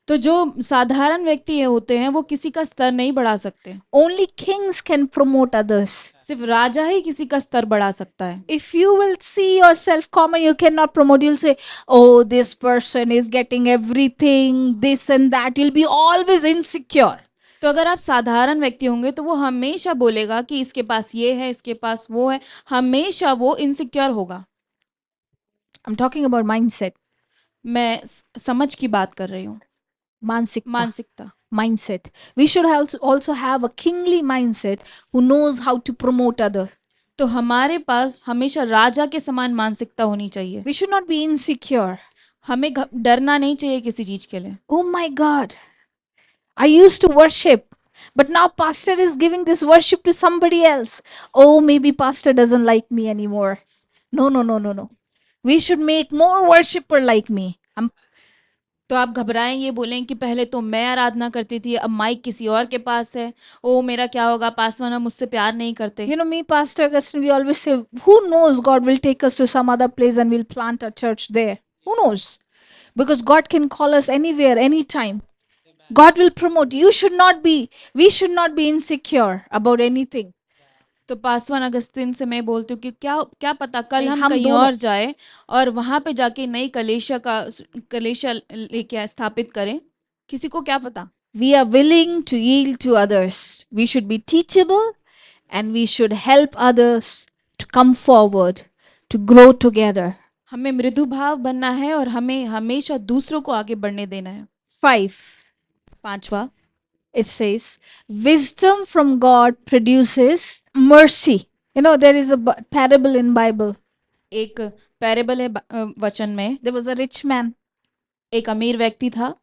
तो जो साधारण व्यक्ति होते हैं वो किसी का स्तर नहीं बढ़ा सकते। Only kings can promote others. सिर्फ राजा ही किसी का स्तर बढ़ा सकता है। If you will see yourself common, you cannot promote. You'll say, oh, this person is getting everything, this and that. You'll be always insecure. तो अगर आप साधारण व्यक्ति होंगे तो वो हमेशा बोलेगा कि इसके पास ये है, इसके पास वो है, हमेशा वो इनसिक्योर होगा। I'm talking about mindset. मैं समझ की बात कर रही हूँ। मानसिकता। Mindset. We should also have a kingly mindset who knows how to promote other. तो हमारे पास हमेशा राजा के समान मानसिकता होनी चाहिए। We should not be insecure. हमें डरना नहीं चाहिए किसी चीज के लिए। Oh my God, I used to worship, but now pastor is giving this worship to somebody else. Oh, maybe pastor doesn't like me anymore. No, no, no, no, no. We should make more worshiper like me. तो आप घबराएं, ये बोलें कि पहले तो मैं आराधना करती थी, अब माइक किसी और के पास है। ओ मेरा क्या होगा, पासवान मुझसे प्यार नहीं करते। You know, me, Pastor Augustine, we always say, who knows, God will take us to some other place and we'll plant a church there. Who knows? Because God can call us anywhere, anytime. God will promote. We should not be insecure about anything. तो Paswan Augustine से मैं बोलती हूँ कि क्या पता कल हम हम कहीं दोनों- और जाए और वहां पे जाके नई कलेशा लेके स्थापित करें, किसी को क्या पता। We are willing to yield to others. We should be teachable and we should help others to come forward, to grow together. हमें मृदु भाव बनना है और हमें हमेशा दूसरों को आगे बढ़ने देना है। 5. पांचवा, It says, wisdom from God produces mercy. You know, there is a parable in Bible. एक पैरेबल है वचन में। There was a rich man एक अमीर व्यक्ति था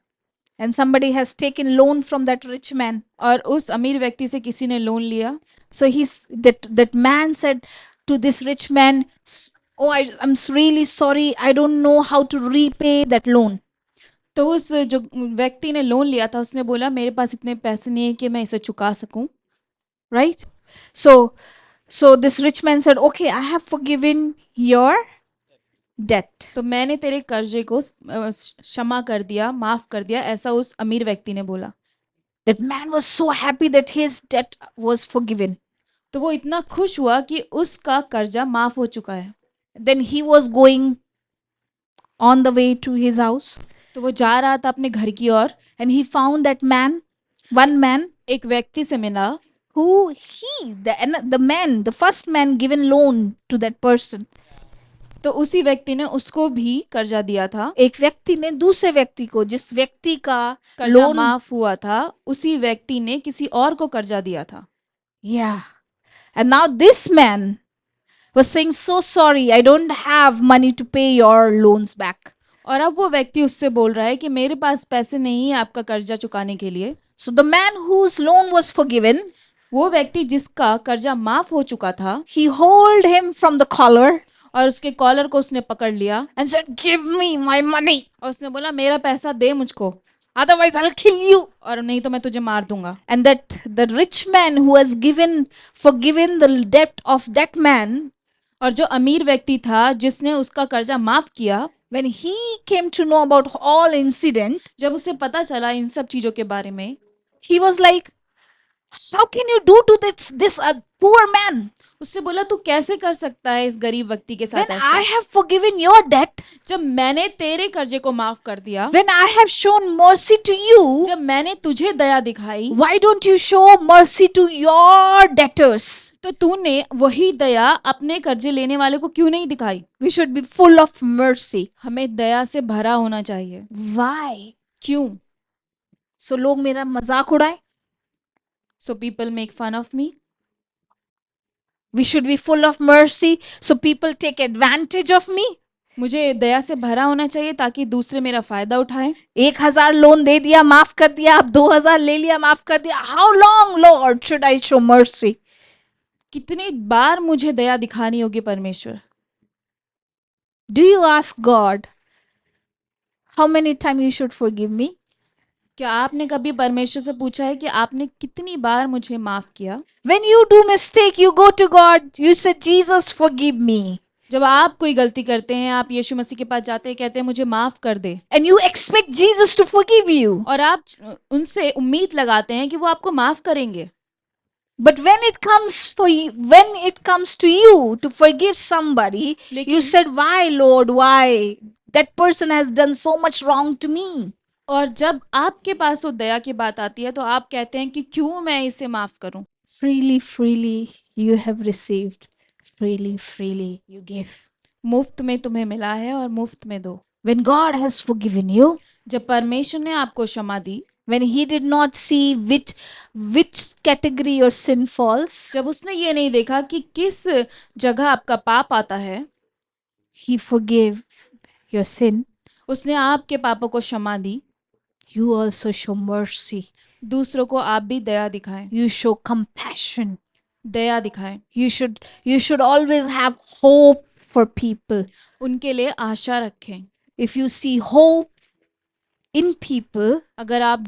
and somebody has taken loan from that rich man. और उस अमीर व्यक्ति से किसी ने लोन लिया। So that man said to this rich man, oh, I'm really sorry, I don't know how to repay that loan. तो उस जो व्यक्ति ने लोन लिया था उसने बोला मेरे पास इतने पैसे नहीं है कि मैं इसे चुका सकूं। Right? So this rich man said, okay, I have forgiven your debt. तो मैंने तेरे कर्जे को क्षमा कर दिया, माफ कर दिया, ऐसा उस अमीर व्यक्ति ने बोला। That man was so happy that his debt was forgiven. तो वो इतना खुश हुआ कि उसका कर्जा माफ हो चुका है। Then he was going on the way to his house, तो वो जा रहा था अपने घर की ओर, and he found that man, one man, एक व्यक्ति से मिला who the first man given loan to that person. तो उसी व्यक्ति ने उसको भी कर्जा दिया था। एक व्यक्ति ने दूसरे व्यक्ति को, जिस व्यक्ति का कर्जा लोन, माफ हुआ था, उसी व्यक्ति ने किसी और को कर्जा दिया था। yeah, and now this man was saying, so sorry, I don't have money to pay your loans back. और अब वो व्यक्ति उससे बोल रहा है कि मेरे पास पैसे नहीं है आपका कर्जा चुकाने के लिए। So the man whose loan was forgiven, वो व्यक्ति जिसका कर्जा माफ हो चुका था, he hold him from the collar और उसके कॉलर को उसने पकड़ लिया and said, give me my money, और उसने बोला मेरा पैसा दे मुझको, otherwise I'll kill you. और नहीं तो मैं तुझे मार दूंगा। And that the rich man who has forgiven the debt of that man, और जो अमीर व्यक्ति था जिसने उसका कर्जा माफ किया, when he came to know about all incident, जब उसे पता चला इन सब चीजों के बारे में, he was like, how can you do to this poor man उससे बोला तू कैसे कर सकता है इस गरीब व्यक्ति के when साथ I ऐसा, have forgiven your debt, जब मैंने तेरे कर्जे को माफ कर दिया, when I have shown mercy to you, जब मैंने तुझे दया दिखाई, why don't you show mercy to your debtors? तो तूने वही दया अपने कर्जे लेने वाले को क्यों नहीं दिखाई? We should be full of mercy. हमें दया से भरा होना चाहिए। Why? क्यों? So लोग मेरा मजाक उड़ाए? So people make fun of me. We should be full of mercy so people take advantage of me. मुझे दया से भरा होना चाहिए ताकि दूसरे मेरा फायदा उठाएं। 1,000 लोन दे दिया, माफ कर दिया, अब 2,000 ले लिया, माफ कर दिया. How long, Lord, should I show mercy? कितनी बार मुझे दया दिखानी होगी परमेश्वर? Do you ask God how many times you should forgive me? क्या आपने कभी परमेश्वर से पूछा है कि आपने कितनी बार मुझे माफ किया? When you do mistake, you go to God, you say, Jesus, forgive me. जब आप कोई गलती करते हैं, आप यीशु मसीह के पास जाते हैं, कहते हैं मुझे माफ कर दे, And you expect Jesus to forgive you. और आप उनसे उम्मीद लगाते हैं कि वो आपको माफ करेंगे। But when it comes to you to forgive somebody, you said, why, Lord, why? That person has done so much wrong to me. और जब आपके पास वो दया की बात आती है तो आप कहते हैं कि क्यों मैं इसे माफ करूं? Freely, freely you have received. Freely, freely you give. मुफ्त में तुम्हें मिला है और मुफ्त में दो। When God has forgiven you, जब परमेश्वर ने आपको क्षमा दी, when He did not see which category your sin falls, जब उसने ये नहीं देखा कि किस जगह आपका पाप आता है, He forgave your sin. उसने आपके पापों को क्षमा दी। You also show mercy. दूसरों को आप भी दया दिखाएं, You show compassion. दया दिखाएं। You should always have hope for people. उनके लिए आशा रखें। If you see hope in people, अगर आप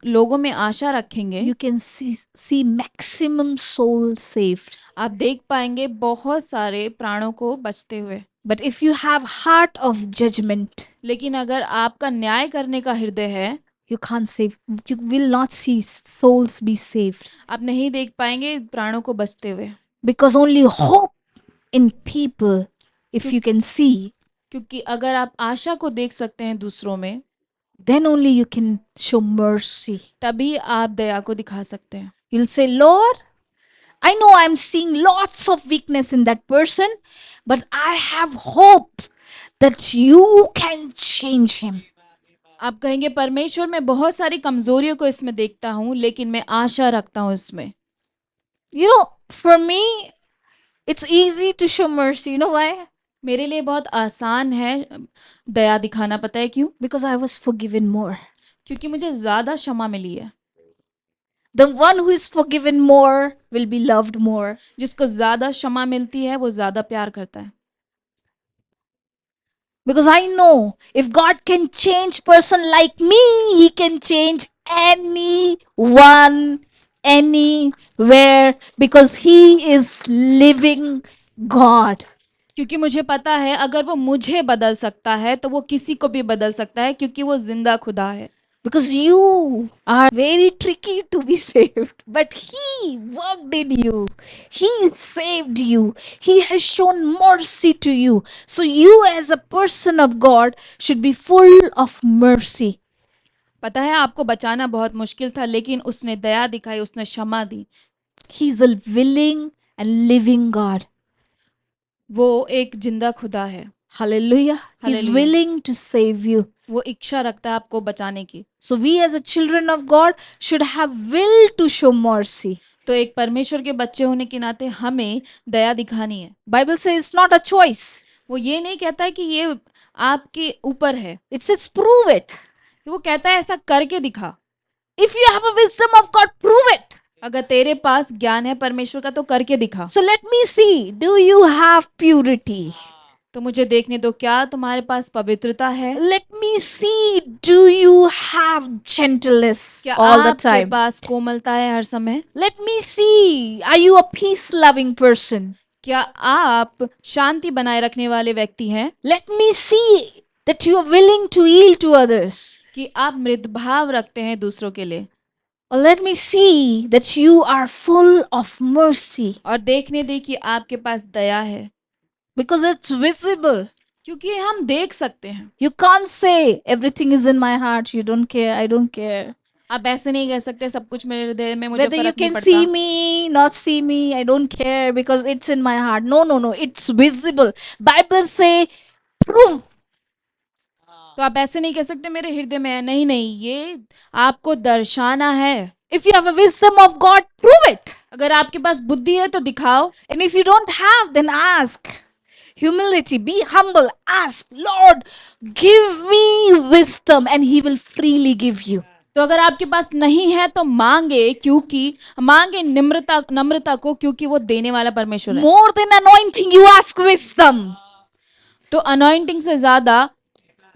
लोगों में आशा रखेंगे, you can see maximum soul saved. आप देख पाएंगे बहुत सारे प्राणों को बचते हुए। But if you have heart of judgment, लेकिन अगर आपका न्याय करने का हृदय है, you can't save. You will not see souls be saved. आप नहीं देख पाएंगे प्राणों को बचते हुए। Because only hope in people, if you can see, क्योंकि अगर आप आशा को देख सकते हैं दूसरों में, then only you can show mercy. तभी आप दया को दिखा सकते हैं। You'll say, Lord, I know I'm seeing lots of weakness in that person, but I have hope that you can change him. आप कहेंगे परमेश्वर मैं बहुत सारी कमजोरियों को इसमें देखता हूँ, लेकिन मैं आशा रखता हूँ इसमें। You know, for me, it's easy to show mercy. You know why? मेरे लिए बहुत आसान है दया दिखाना। पता है क्यों? Because I was forgiven more. क्योंकि मुझे ज्यादा क्षमा मिली है। The one who is forgiven more will be loved more. जिसको ज्यादा क्षमा मिलती है वो ज्यादा प्यार करता है। Because I know if God can change person like me, He can change anyone, anywhere, because He is living God. क्योंकि मुझे पता है अगर वो मुझे बदल सकता है तो वो किसी को भी बदल सकता है, क्योंकि वो जिंदा खुदा है। Because you are very tricky to be saved, but He worked in you. He saved you. He has shown mercy to you. So you, as a person of God, should be full of mercy. पता है आपको बचाना बहुत मुश्किल था, लेकिन उसने दया दिखाई, उसने क्षमा दी। He's a willing and living God. वो एक जिंदा खुदा है। Hallelujah. He's Hallelujah. willing to save you. वो इच्छा रखता है आपको बचाने की। So we, as a children of God, should have will to show mercy. तो एक परमेश्वर के बच्चे होने के नाते हमें दया दिखानी है। Bible says it's not a choice. वो ये नहीं कहता है कि ये आपके ऊपर है, It says prove it. वो कहता है ऐसा करके दिखा। If you have a wisdom of God, prove it. अगर तेरे पास ज्ञान है परमेश्वर का तो करके दिखा। So let me see, do you have purity? तो मुझे देखने दो, क्या तुम्हारे पास पवित्रता है? Let me see, do you have gentleness क्या all the आपके time? पास कोमलता है हर समय? Let me see, are you a peace loving person? क्या आप शांति बनाए रखने वाले व्यक्ति हैं? Let me see that you are willing to yield to others. कि आप मृदभाव रखते हैं दूसरों के लिए? Or let me see that you are full of mercy, और देखने दे कि आपके पास दया है, because it's visible. क्योंकि हम देख सकते हैं। You can't say everything is in my heart, you don't care, I don't care. आप ऐसे नहीं कह सकते सब कुछ मेरे हृदय में, मुझे Whether you फर्क नहीं can see पड़ता। me, not see me, I don't care because it's in my heart. No, no, no, it's visible. Bible say prove. तो आप ऐसे नहीं कह सकते मेरे हृदय में है। नहीं नहीं, ये आपको दर्शाना है। If you have a wisdom of God, prove it. अगर आपके पास बुद्धि है तो दिखाओ, And if you don't have, then ask. Humility, be humble, ask, Lord, give me wisdom, and He will freely give you. तो अगर आपके पास नहीं है तो मांगे, क्योंकि मांगे नम्रता को, क्योंकि वो देने वाला परमेश्वर है। More than anointing, you ask wisdom. तो अनॉइंटिंग से ज्यादा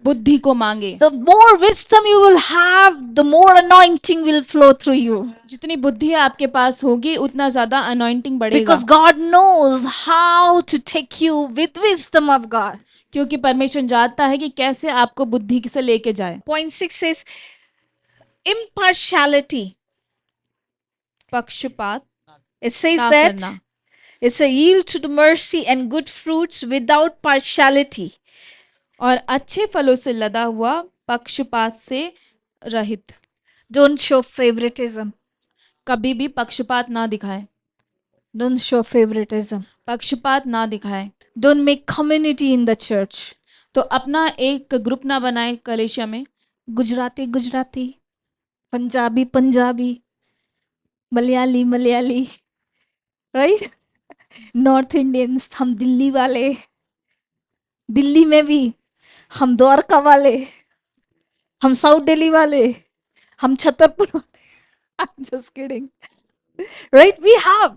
बुद्धि को मांगे। The more wisdom you will have, the more anointing will flow through you. जितनी बुद्धि आपके पास होगी उतना ज्यादा अनॉइंटिंग बढ़ेगा। Because God knows how to take you with wisdom of God. क्योंकि परमेश्वर जानता है कि कैसे आपको बुद्धि से लेके जाए। Point 6 says impartiality. पक्षपात It says ना that करना। it's a yield to the mercy and good fruits without partiality. और अच्छे फलों से लदा हुआ, पक्षपात से रहित। Don't show favoritism. कभी भी पक्षपात ना दिखाएं। Don't show favoritism. पक्षपात ना दिखाएं। Don't make community in the church. तो अपना एक ग्रुप ना बनाए कलीसिया में। Gujarati Gujarati, Punjabi Punjabi, Malayali Malayali, right? North Indians, हम दिल्ली वाले, दिल्ली में भी हम द्वारका वाले, हम साउथ दिल्ली वाले, हम छतरपुर वाले. I'm just kidding. Right? We have,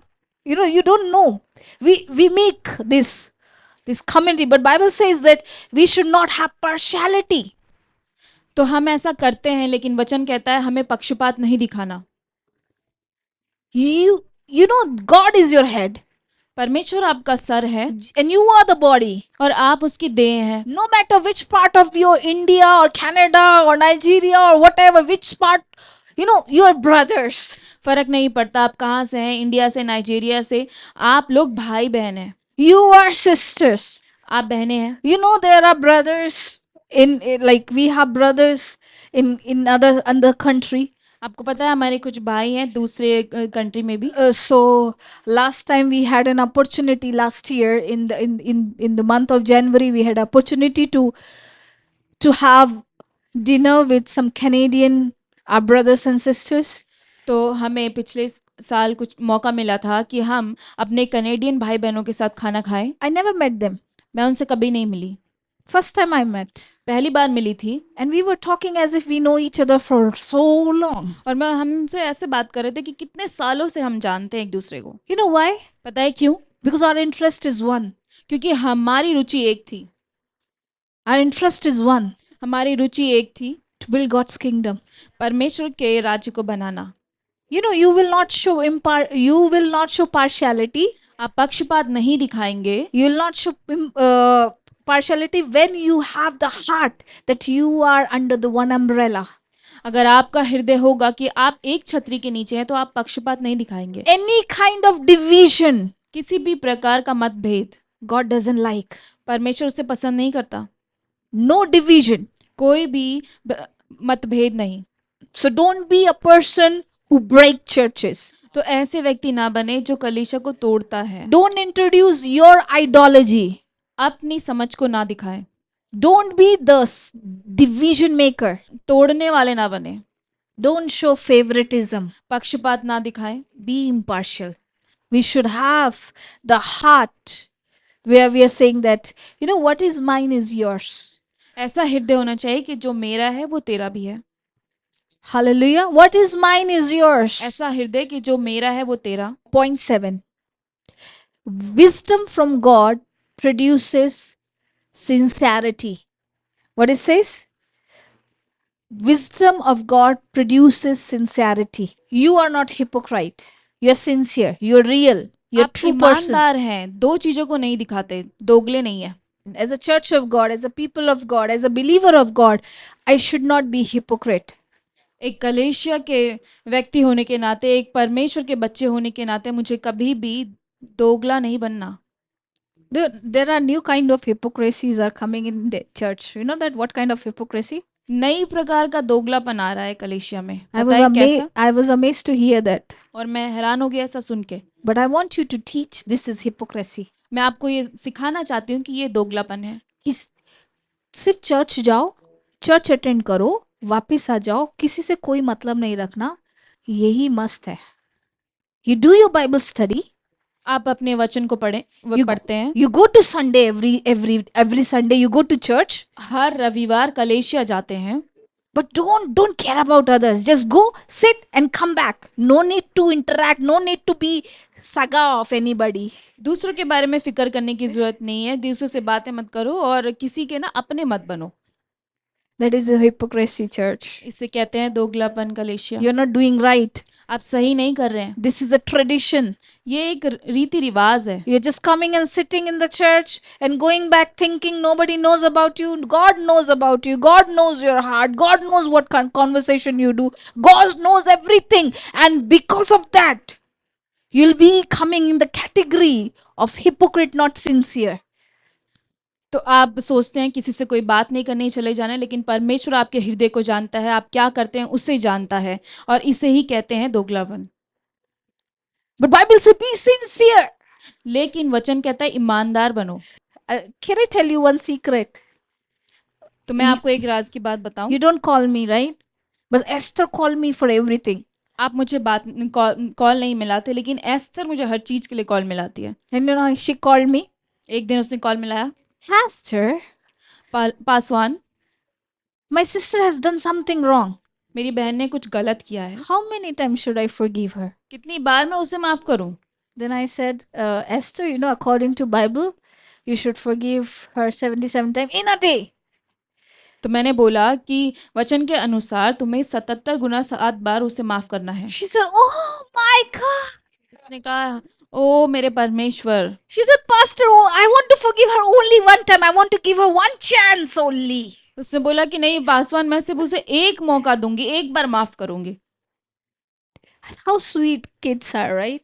you don't know. We make this community, but Bible says that we should not have partiality. तो हम ऐसा करते हैं, लेकिन वचन कहता है हमें पक्षपात नहीं दिखाना। You know God is your head परमेश्वर आपका सर है and you are the body. और आप उसकी देह हैं। No matter which part of your India or Canada or Nigeria or whatever, which part, you are brothers. फर्क नहीं पड़ता आप कहाँ से हैं, इंडिया से, नाइजीरिया से, आप लोग भाई बहन हैं। You are sisters. आप बहनें हैं। There are brothers like we have brothers in other country. आपको पता है हमारे कुछ भाई हैं दूसरे कंट्री में भी। So last time we had an opportunity last year in the month of January, we had opportunity to have dinner with some Canadian our brothers and sisters. तो हमें पिछले साल कुछ मौका मिला था कि हम अपने कनेडियन भाई बहनों के साथ खाना खाएं। I never met them. मैं उनसे कभी नहीं मिली। First time I met. पहली बार मिली थी। And we were talking as if we know each other for so long. और मैं हमसे ऐसे बात कर रहे थे कि कितने सालों से हम जानते हैं एक दूसरे को। You know why? पता है क्यों? Because our interest is one. क्योंकि हमारी रुचि एक थी। Our interest is one. हमारी रुचि एक थी। To build God's kingdom. परमेश्वर के राज्य को बनाना। You will not show partiality. आप पक्षपात नहीं दिखाएंगे। You will not show partiality when you have the heart that you are under the one umbrella. अगर आपका हृदय होगा कि आप एक छतरी के नीचे हैं तो आप पक्षपात नहीं दिखाएंगे। Any kind of division, किसी भी प्रकार का मतभेद God doesn't like. परमेश्वर उसे पसंद नहीं करता। No division. कोई भी मतभेद नहीं। So don't be a person who break churches. तो ऐसे व्यक्ति ना बने जो कलीसिया को तोड़ता है। Don't introduce your ideology. अपनी समझ को ना दिखाएं। Don't be the division maker. तोड़ने वाले ना बने। Don't show favoritism. पक्षपात ना दिखाएं। Be impartial. We should have the heart where we are saying that, what is mine is yours. ऐसा हृदय होना चाहिए कि जो मेरा है वो तेरा भी है। Hallelujah. What is mine is yours. ऐसा हृदय कि जो मेरा है वो तेरा। Point 7. Wisdom from God produces sincerity. What it says? Wisdom of God produces sincerity. You are not hypocrite. You're sincere. You're real. You're आप true person. ईमानदार हैं, दो चीजों को नहीं दिखाते, दोगले नहीं है। As a church of God, as a people of God, as a believer of God, I should not be hypocrite. एक कलीसिया के व्यक्ति होने के नाते, एक परमेश्वर के बच्चे होने के नाते मुझे कभी भी दोगला नहीं बनना। There are new kind of hypocrisies are coming in the church. You know that what kind of hypocrisy? नई प्रकार का दोगलापन आ रहा है कलीसिया में। I was amazed to hear that. और मैं हैरान हो गया ऐसा सुन के। But I want you to teach this is hypocrisy. मैं आपको ये सिखाना चाहती हूँ कि ये दोगलापन है। कि सिर्फ चर्च जाओ, चर्च अटेंड करो, वापस आ जाओ, किसी से कोई मतलब नहीं रखना, यही मस्त है। You do your Bible study. आप अपने वचन को पढ़ते हैं। You go to Sunday every Sunday you go to church. हर रविवार कलीसिया जाते हैं। But don't care about others. Just go, sit and come back. No need to interact. No need to be saga of anybody. दूसरों के बारे में फिक्र करने की जरूरत नहीं है। दूसरों से बातें मत करो और किसी के ना अपने मत बनो। That is a hypocrisy, church. इसे कहते हैं दोगलापन कलीसिया। You're not doing right. आप सही नहीं कर रहे हैं। This is a tradition. ये एक रीति रिवाज है। You're just coming and sitting in the church and going back thinking nobody knows about you. God knows about you. God knows your heart. God knows what conversation you do. God knows everything. And because of that, you'll be coming in the category of hypocrite, not sincere. तो आप सोचते हैं किसी से कोई बात नहीं करनी, चले जाना, लेकिन परमेश्वर आपके हृदय को जानता है, आप क्या करते हैं उसे जानता है, और इसे ही कहते हैं दोगलापन। But Bible says be sincere. लेकिन वचन कहता है ईमानदार बनो। Can I tell you one secret? तो मैं आपको एक राज की बात बताऊं। You don't call me, right? But Esther called me for everything. आप मुझे कॉल नहीं मिलाते, लेकिन एस्थर मुझे हर चीज के लिए कॉल मिलाती है। And she called me. एक दिन उसने कॉल मिलाया। Pastor, Paswan, my sister has done something wrong. मेरी बहन ने कुछ गलत किया है। How many times should I forgive her? कितनी बार मैं उसे माफ करूं? Then I said, Esther, according to Bible, you should forgive her 77 times in a day. तो मैंने बोला कि वचन के अनुसार तुम्हें 77 गुना 7 बार उसे माफ करना है। She said, oh my God. उसने कहा, ओ मेरे परमेश्वर। She said, Pastor, I want to forgive her only one time. I want to give her one chance only. उसने बोला कि नहीं पासवान, मैं सिर्फ उसे एक मौका दूंगी, एक बार माफ करूंगी। How sweet kids are, right?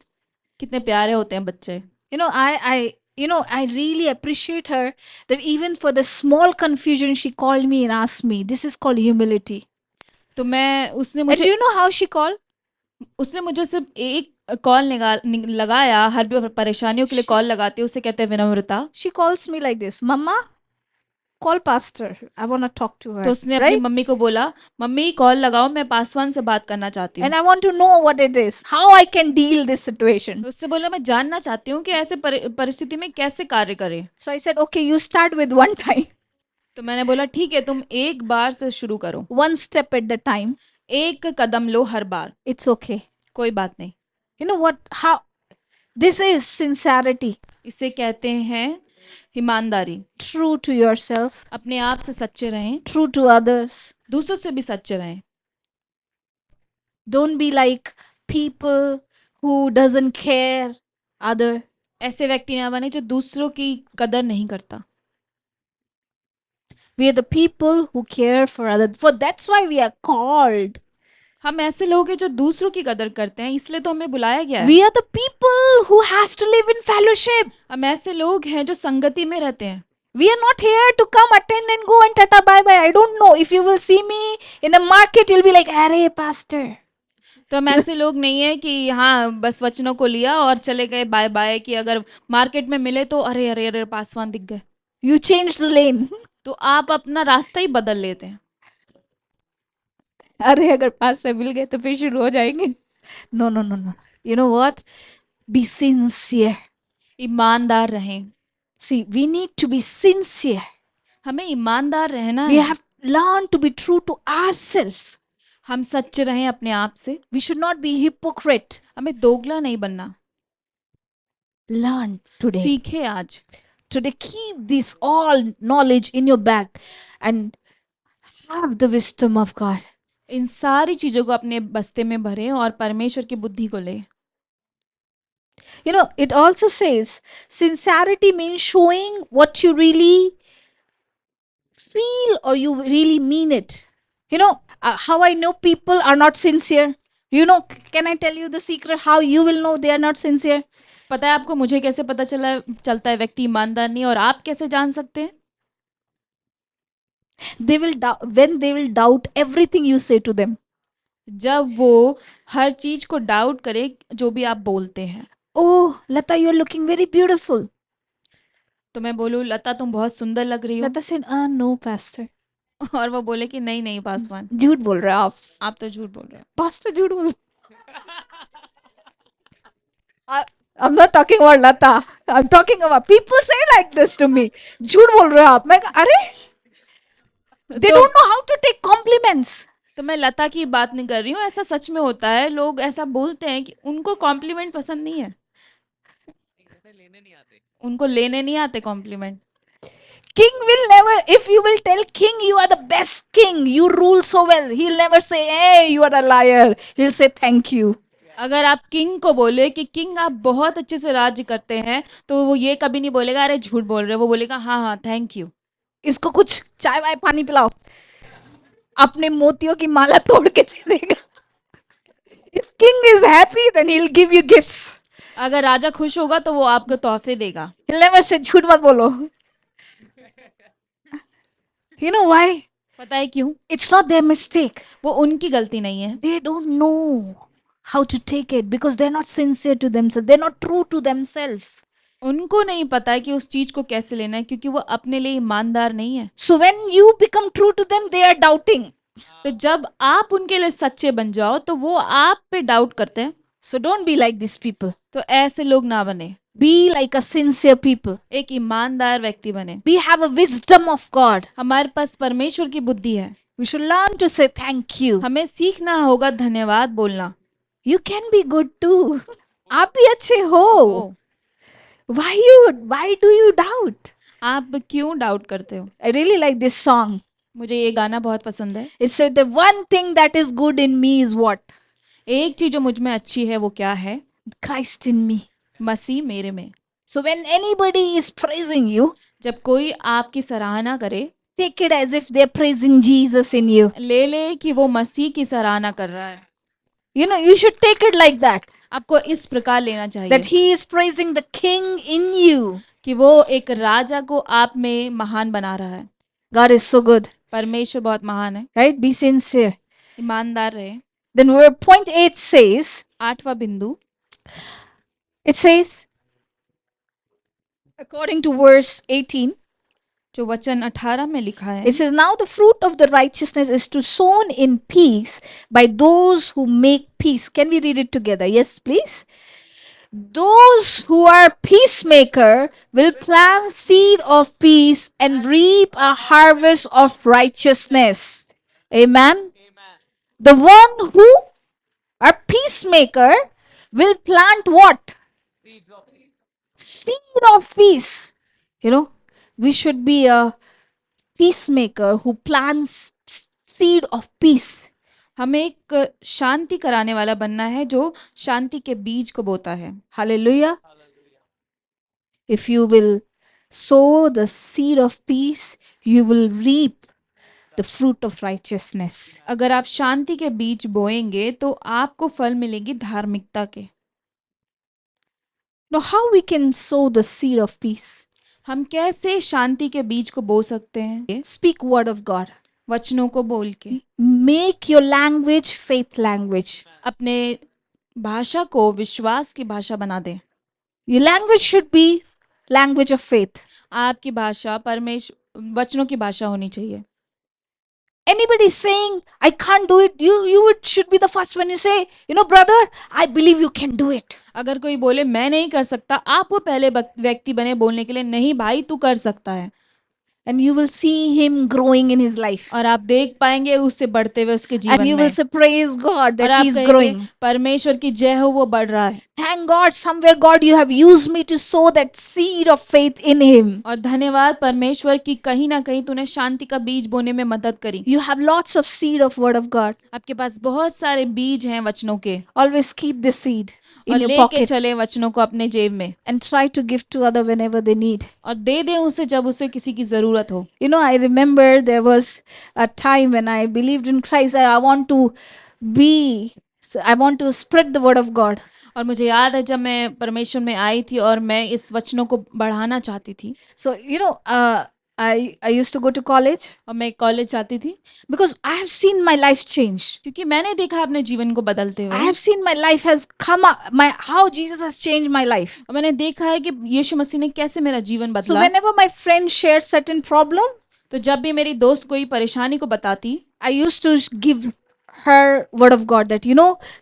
कितने प्यारे होते हैं बच्चे। I really appreciate her that even for the small confusion she called me and asked me. This is called humility. तो मैं उसने And मुझे do you know how she called? उसने मुझे सिर्फ एक कॉल लगाया। हर परेशानियों के लिए कॉल लगाती है, उसे कहते हैं विनम्रता। She calls me like this, Mama, call pastor. I want to talk to her. तो उसने अपनी मम्मी को बोला, मम्मी कॉल लगाओ, मैं पासवान से बात करना चाहती हूँ। And I want to know what it is, how I can deal this situation. तो उससे बोला, मैं जानना चाहती हूँ कि ऐसे परिस्थिति में कैसे कार्य करें। So I said, okay, you start with one time. तो मैंने बोला ठीक है, तुम एक बार से शुरू करो। One step at the time. एक कदम लो हर बार। It's okay. कोई बात नहीं। You know what? How? This is sincerity. इसे कहते हैं ईमानदारी। True to yourself. अपने आप से सच्चे रहें। True to others. दूसरों से भी सच्चे रहें। Don't be like people who doesn't care other. ऐसे व्यक्ति ना बने जो दूसरों की कदर नहीं करता। We are the people who care for others. For that's why we are called. हम ऐसे लोग हैं जो दूसरों की कदर करते हैं, इसलिए तो हमें बुलाया गया है। We are the people who has to live in fellowship. हम ऐसे लोग हैं जो संगति में रहते हैं। We are not here to come attend and go and tata bye bye. I don't know. If you will see me in a market, you'll be like, "Arey pastor." तो हम ऐसे लोग नहीं है कि हाँ बस वचनों को लिया और चले गए बाय बाय, कि अगर मार्केट में मिले तो अरे अरे अरे पासवान दिख गए, You changed the lane. तो आप अपना रास्ता ही बदल लेते हैं। अरे अगर पास से मिल गए तो फिर शुरू हो जाएंगे. No, no, no, no. You know what? Be sincere. ईमानदार रहें। See, we need to be sincere. हमें ईमानदार रहना We है। have learned to be true to ourselves. हम सच्चे रहें अपने आप से। We should not be hypocrite. हमें दोगला नहीं बनना। Learn today. सीखे आज। Today, keep this all knowledge in your bag and have the wisdom of God. इन सारी चीजों को अपने बस्ते में भरें और परमेश्वर की बुद्धि को लें। You know, it also says sincerity means showing what you really feel or you really mean it. You know, how I know people are not sincere? You know, can I tell you the secret how you will know they are not sincere? पता है आपको मुझे कैसे पता चलता है व्यक्ति ईमानदार नहीं, और आप कैसे जान सकते हैं? They will when they will doubt everything you say to them. जब वो हर चीज को डाउट करे जो भी आप बोलते हैं। Oh, Lata, you're looking very beautiful. तो मैं बोलूँ लता तुम बहुत सुंदर लग रही हो, Lata said, no, pastor. और वो बोले कि नहीं नहीं पासवान, झूठ बोल रहे हो आप तो झूठ बोल रहे हो। Pastor झूठ बोल I'm not talking about Lata. I'm talking about people say like this to me. झूठ बोल रहे हो आप. मैं कहा, अरे they don't know how to take compliments. तो मैं लता की बात नहीं कर रही हूँ, ऐसा सच में होता है। लोग ऐसा बोलते हैं कि उनको कॉम्प्लीमेंट पसंद नहीं है, उनको लेने नहीं आते complement. King will never, if you will tell king you are the best king, you rule so well, he'll never say, hey, you are a liar. He'll say thank you. अगर आप king को बोले कि king आप बहुत अच्छे से राज्य करते हैं, तो वो ये कभी नहीं बोलेगा अरे झूठ बोल रहे हो, वो बोलेगा हाँ हाँ थैंक यू। इसको कुछ चाय वाय पानी पिलाओ, अपने मोतियों की माला तोड़ के दे देगा. If king is happy, then he'll give you gifts. अगर राजा खुश होगा तो वो आपको तोहफे देगा। He'll never say झूठ मत बोलो. You know why? पता है क्यों? It's not their mistake. वो उनकी गलती नहीं है। They don't know how to take it because they're not sincere to themselves. They're not true to themselves. उनको नहीं पता है कि उस चीज को कैसे लेना है, क्योंकि वो अपने लिए ईमानदार नहीं है। So when you become true to them, they are doubting. तो जब आप उनके लिए सच्चे बन जाओ तो वो आप पे डाउट करते हैं। So don't be like these people. तो ऐसे लोग ना बने, Be like a sincere people. एक ईमानदार व्यक्ति बने। We have a wisdom of God. हमारे पास परमेश्वर की बुद्धि है। We should learn to say thank you. हमें सीखना होगा धन्यवाद बोलना। You can be good too. आप भी अच्छे हो. ओ, Why do you doubt? आप क्यों डाउट करते हो? I really like this song. मुझे ये गाना बहुत पसंद है। It said the one thing that is good in me is what? एक चीज जो मुझ में अच्छी है वो क्या है? Christ in me. मसीह मेरे में। So when anybody is praising you, जब कोई आपकी सराहना करे, take it as if they're praising Jesus in you. ले ले कि वो मसीह की सराहना कर रहा है। You know, you should take it like that. आपको इस प्रकार लेना चाहिए That he is praising the king in you. कि वो एक राजा को आप में महान बना रहा है। God is so good. परमेश्वर बहुत महान है। Right? Be sincere. ईमानदार रहे। Then where point 8 says, 8वां बिंदु, it says, according to verse 18, जो वचन 18 में लिखा है, it says, now the fruit of the righteousness is to sown in peace by those who make peace. Can we read it together? Yes, please. Those who are peacemaker will plant seed of peace and reap a harvest of righteousness. Amen. The one who are peacemaker will plant what? Seed of peace. You know, we should be a peacemaker who plants seed of peace. हमें एक शांति कराने वाला बनना है जो शांति के बीज को बोता है। Hallelujah. If you will sow the seed of peace, you will reap the fruit of righteousness. अगर आप शांति के बीज बोएंगे तो आपको फल मिलेंगे धार्मिकता के। Now, how we can sow the seed of peace? हम कैसे शांति के बीज को बो सकते हैं? Speak word of God. वचनों को बोल के। Make your language faith language. अपने भाषा को विश्वास की भाषा बना दें। Your language should be language of faith. आपकी भाषा वचनों की भाषा होनी चाहिए। Anybody saying I can't do it, should be the first one you say, brother, I believe you can do it. अगर कोई बोले मैं नहीं कर सकता, आप वो पहले व्यक्ति बने बोलने के लिए, नहीं भाई तू कर सकता है। And you will see him growing in his life. और आप देख पाएंगे उससे बढ़ते हुए उसके जीवन में। And you will say praise God that he is कहेंगे, growing. परमेश्वर की जय हो, वो बढ़ रहा है। Thank God, somewhere God you have used me to sow that seed of faith in him. और धन्यवाद परमेश्वर की कहीं ना कहीं तूने शांति का बीज बोने में मदद करी। You have lots of seed of word of God. आपके पास बहुत सारे बीज हैं वचनों के। Always keep the seed in और your लेके pocket चले वचनों को अपने जेब में। and try to give to other whenever they need. और दे दे उसे जब उसे किसी की जरूरत हो। I remember there was a time when I believed in Christ. I want to spread the word of God. और मुझे याद है जब मैं परमेश्वर में आई थी और मैं इस वचनों को बढ़ाना चाहती थी। So I used to go to college. और मैं कॉलेज जाती थी because I have seen my life change. क्योंकि मैंने देखा अपने जीवन को बदलते हुए। I have seen my life has come up, how Jesus has changed my life. और मैंने देखा है कि यीशु मसीह ने कैसे मेरा जीवन So बदला। whenever my friend shared certain problem, तो जब भी मेरी दोस्त कोई परेशानी को बताती, I used to give her word of God that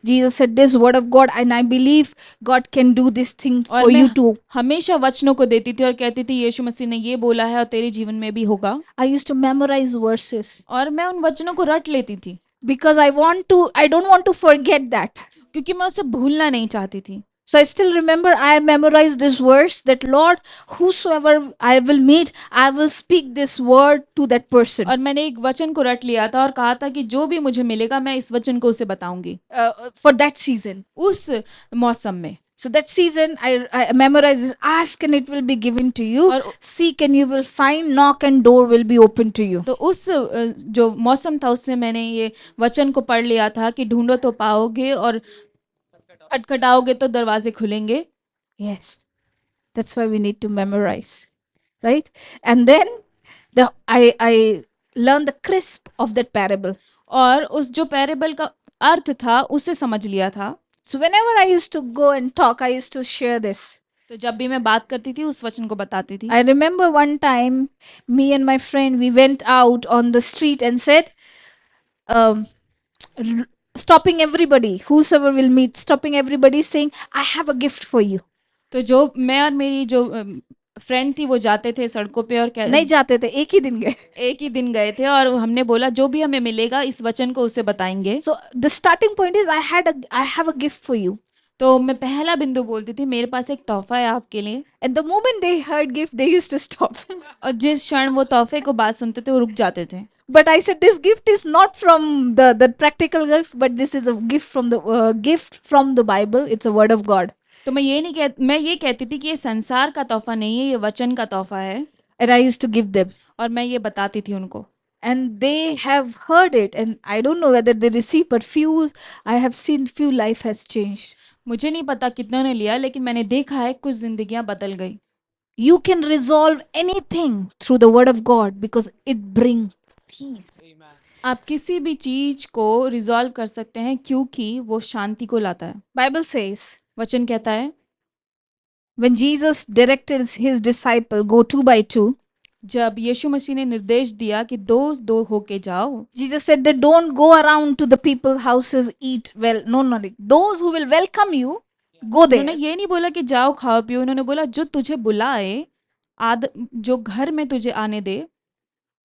Jesus said this word of God and I believe God can do this thing for you too. हमेशा वचनों को देती थी और कहती थी यीशु मसीह ने ये बोला है और तेरे जीवन में भी होगा। I used to memorize verses. और मैं उन वचनों को रट लेती थी। Because I don't want to forget that. क्योंकि मैं उसे भूलना नहीं चाहती थी। So I still remember I memorized this verse that Lord, whosoever I will meet, I will speak this word to that person. और मैंने एक वचन को रट लिया था और कहा था कि जो भी मुझे मिलेगा मैं इस वचन को उसे बताऊंगी। For that season. उस मौसम में। So that season I memorized this, ask and it will be given to you, seek and you will find, knock and door will be open to you. तो उस जो मौसम था उसमें मैंने ये वचन को पढ़ लिया था कि ढूंढो तो पाओगे और खटखटाओगे तो दरवाजे खुलेंगे। Yes, that's why we need to memorize, right? And then I learned the crisp of that parable. और उस जो पैरेबल का अर्थ था उसे समझ लिया था। So whenever I used to go and talk, I used to share this. तो जब भी मैं बात करती थी उस वचन को बताती थी। I remember one time, me and my friend, we went out on the street and said, stopping everybody, whosoever will meet, stopping everybody saying, I have a gift for you. तो जो मैं और मेरी जो फ्रेंड थी वो जाते थे सड़कों पे और नहीं जाते थे, एक ही दिन गए थे और हमने बोला जो भी हमें मिलेगा इस वचन को उसे बताएंगे। So the starting point is I have a gift for you. तो मैं पहला बिंदु बोलती थी मेरे पास एक तोहफा है आपके लिए। And the moment they heard gift, they used to stop. और जिस क्षण वो तोहफे को बात सुनते थे वो रुक जाते थे। But I said this gift is not from the practical gift, but this is a gift from the Bible. It's a word of God. तो मैं ये कहती थी कि ये संसार का तोहफा नहीं है, ये वचन का तोहफा है। And I used to give them. और मैं ये बताती थी उनको। And they have heard it, and I don't know whether they received, but I have seen few life has changed. मुझे नहीं पता कितनों ने लिया, लेकिन मैंने देखा है कुछ जिंदगियां बदल गई। You can resolve anything through the word of God because it brings peace. आप किसी भी चीज को रिजॉल्व कर सकते हैं क्योंकि वो शांति को लाता है। Bible says, वचन कहता है, when Jesus directed his disciple go 2 by 2, जब यीशु मसीह ने निर्देश दिया कि दो दो होके जाओ, Jesus said that don't go around to the people's houses eat well. No, those who will welcome you, go there. उन्होंने ये नहीं बोला कि जाओ खाओ पियो, उन्होंने बोला जो तुझे बुलाए, जो घर में तुझे आने दे,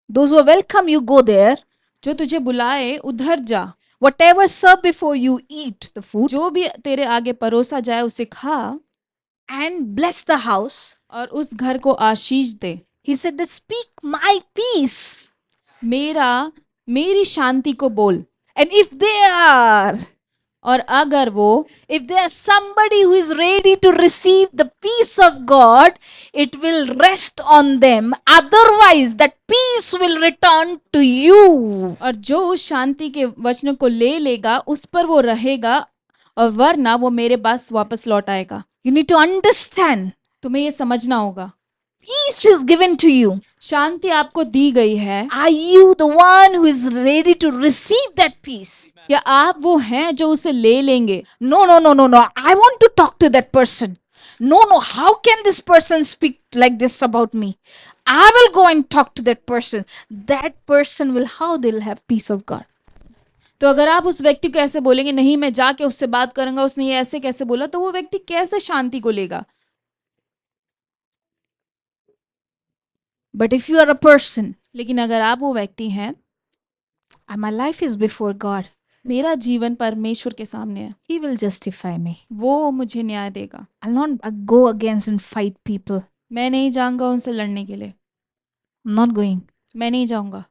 those who welcome you, go there. जो तुझे बुलाए उधर जा। Whatever served before you, eat the food. जो भी तेरे आगे परोसा जाए उसे खा। And bless the house. और उस घर को आशीष दे। He said that speak my peace. मेरी शांति को बोल। And if they are और अगर वो if there's somebody who is ready to receive the peace of God, it will rest on them. Otherwise, that peace will return to you. और जो उस शांति के वचन को ले लेगा उस पर वो रहेगा और वरना वो मेरे पास वापस लौट आएगा। You need to understand. तुम्हें ये समझना होगा, Peace is given to you. शांति आपको दी गई है। Are you the one who is ready to receive that peace? क्या आप वो हैं जो उसे ले लेंगे? No, no, no, no, no. I want to talk to that person. No, no. How can this person speak like this about me? I will go and talk to that person. That person will, how they'll have peace of God. तो अगर आप उस व्यक्ति को ऐसे बोलेंगे, नहीं मैं जाके उससे बात करूंगा, उसने ये ऐसे कैसे बोला, तो वो व्यक्ति कैसे शांति को लेगा? But if you are a person, लेकिन अगर आप वो व्यक्ति हैं, and my life is before God, मेरा जीवन परमेश्वर के सामने है, He will justify me. वो मुझे न्याय देगा। I'll not go against and fight people. मैं नहीं जाऊंगा उनसे लड़ने के लिए, I'm not going. मैं नहीं जाऊंगा।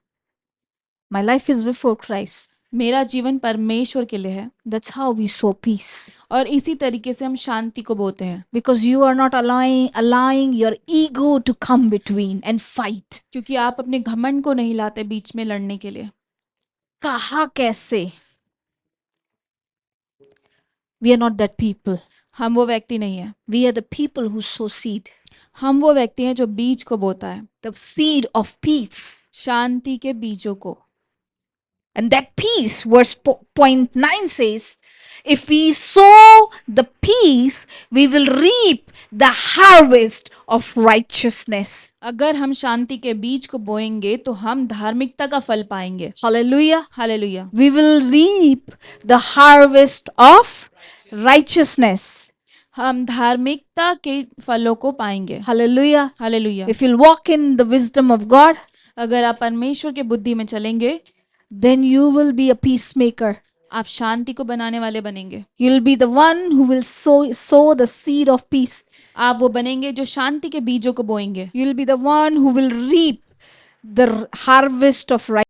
My life is before Christ. मेरा जीवन परमेश्वर के लिए है That's how we sow peace. और इसी तरीके से हम शांति को बोते हैं, Because you are not allowing your ego to come between and fight. क्योंकि आप अपने घमंड को नहीं लाते बीच में लड़ने के लिए। कहा कैसे? We are not that people. हम वो व्यक्ति नहीं है, We are the people who sow seed. हम वो व्यक्ति हैं जो बीज को बोता है, The seed of peace. शांति के बीजों को। And that peace, verse point 9 says, if we sow the peace, we will reap the harvest of righteousness. अगर हम शांति के बीज को बोएंगे तो हम धार्मिकता का फल पाएंगे। Hallelujah. Hallelujah. We will reap the harvest of righteousness. हम धार्मिकता के फलों को पाएंगे। Hallelujah. Hallelujah. If you'll walk in the wisdom of God, अगर आप परमेश्वर के बुद्धि में चलेंगे, then you will be a peacemaker. आप शांति को बनाने वाले बनेंगे। You'll be the one who will sow the seed of peace. आप वो बनेंगे जो शांति के बीजों को बोएंगे। You'll be the one who will reap the harvest of righteousness.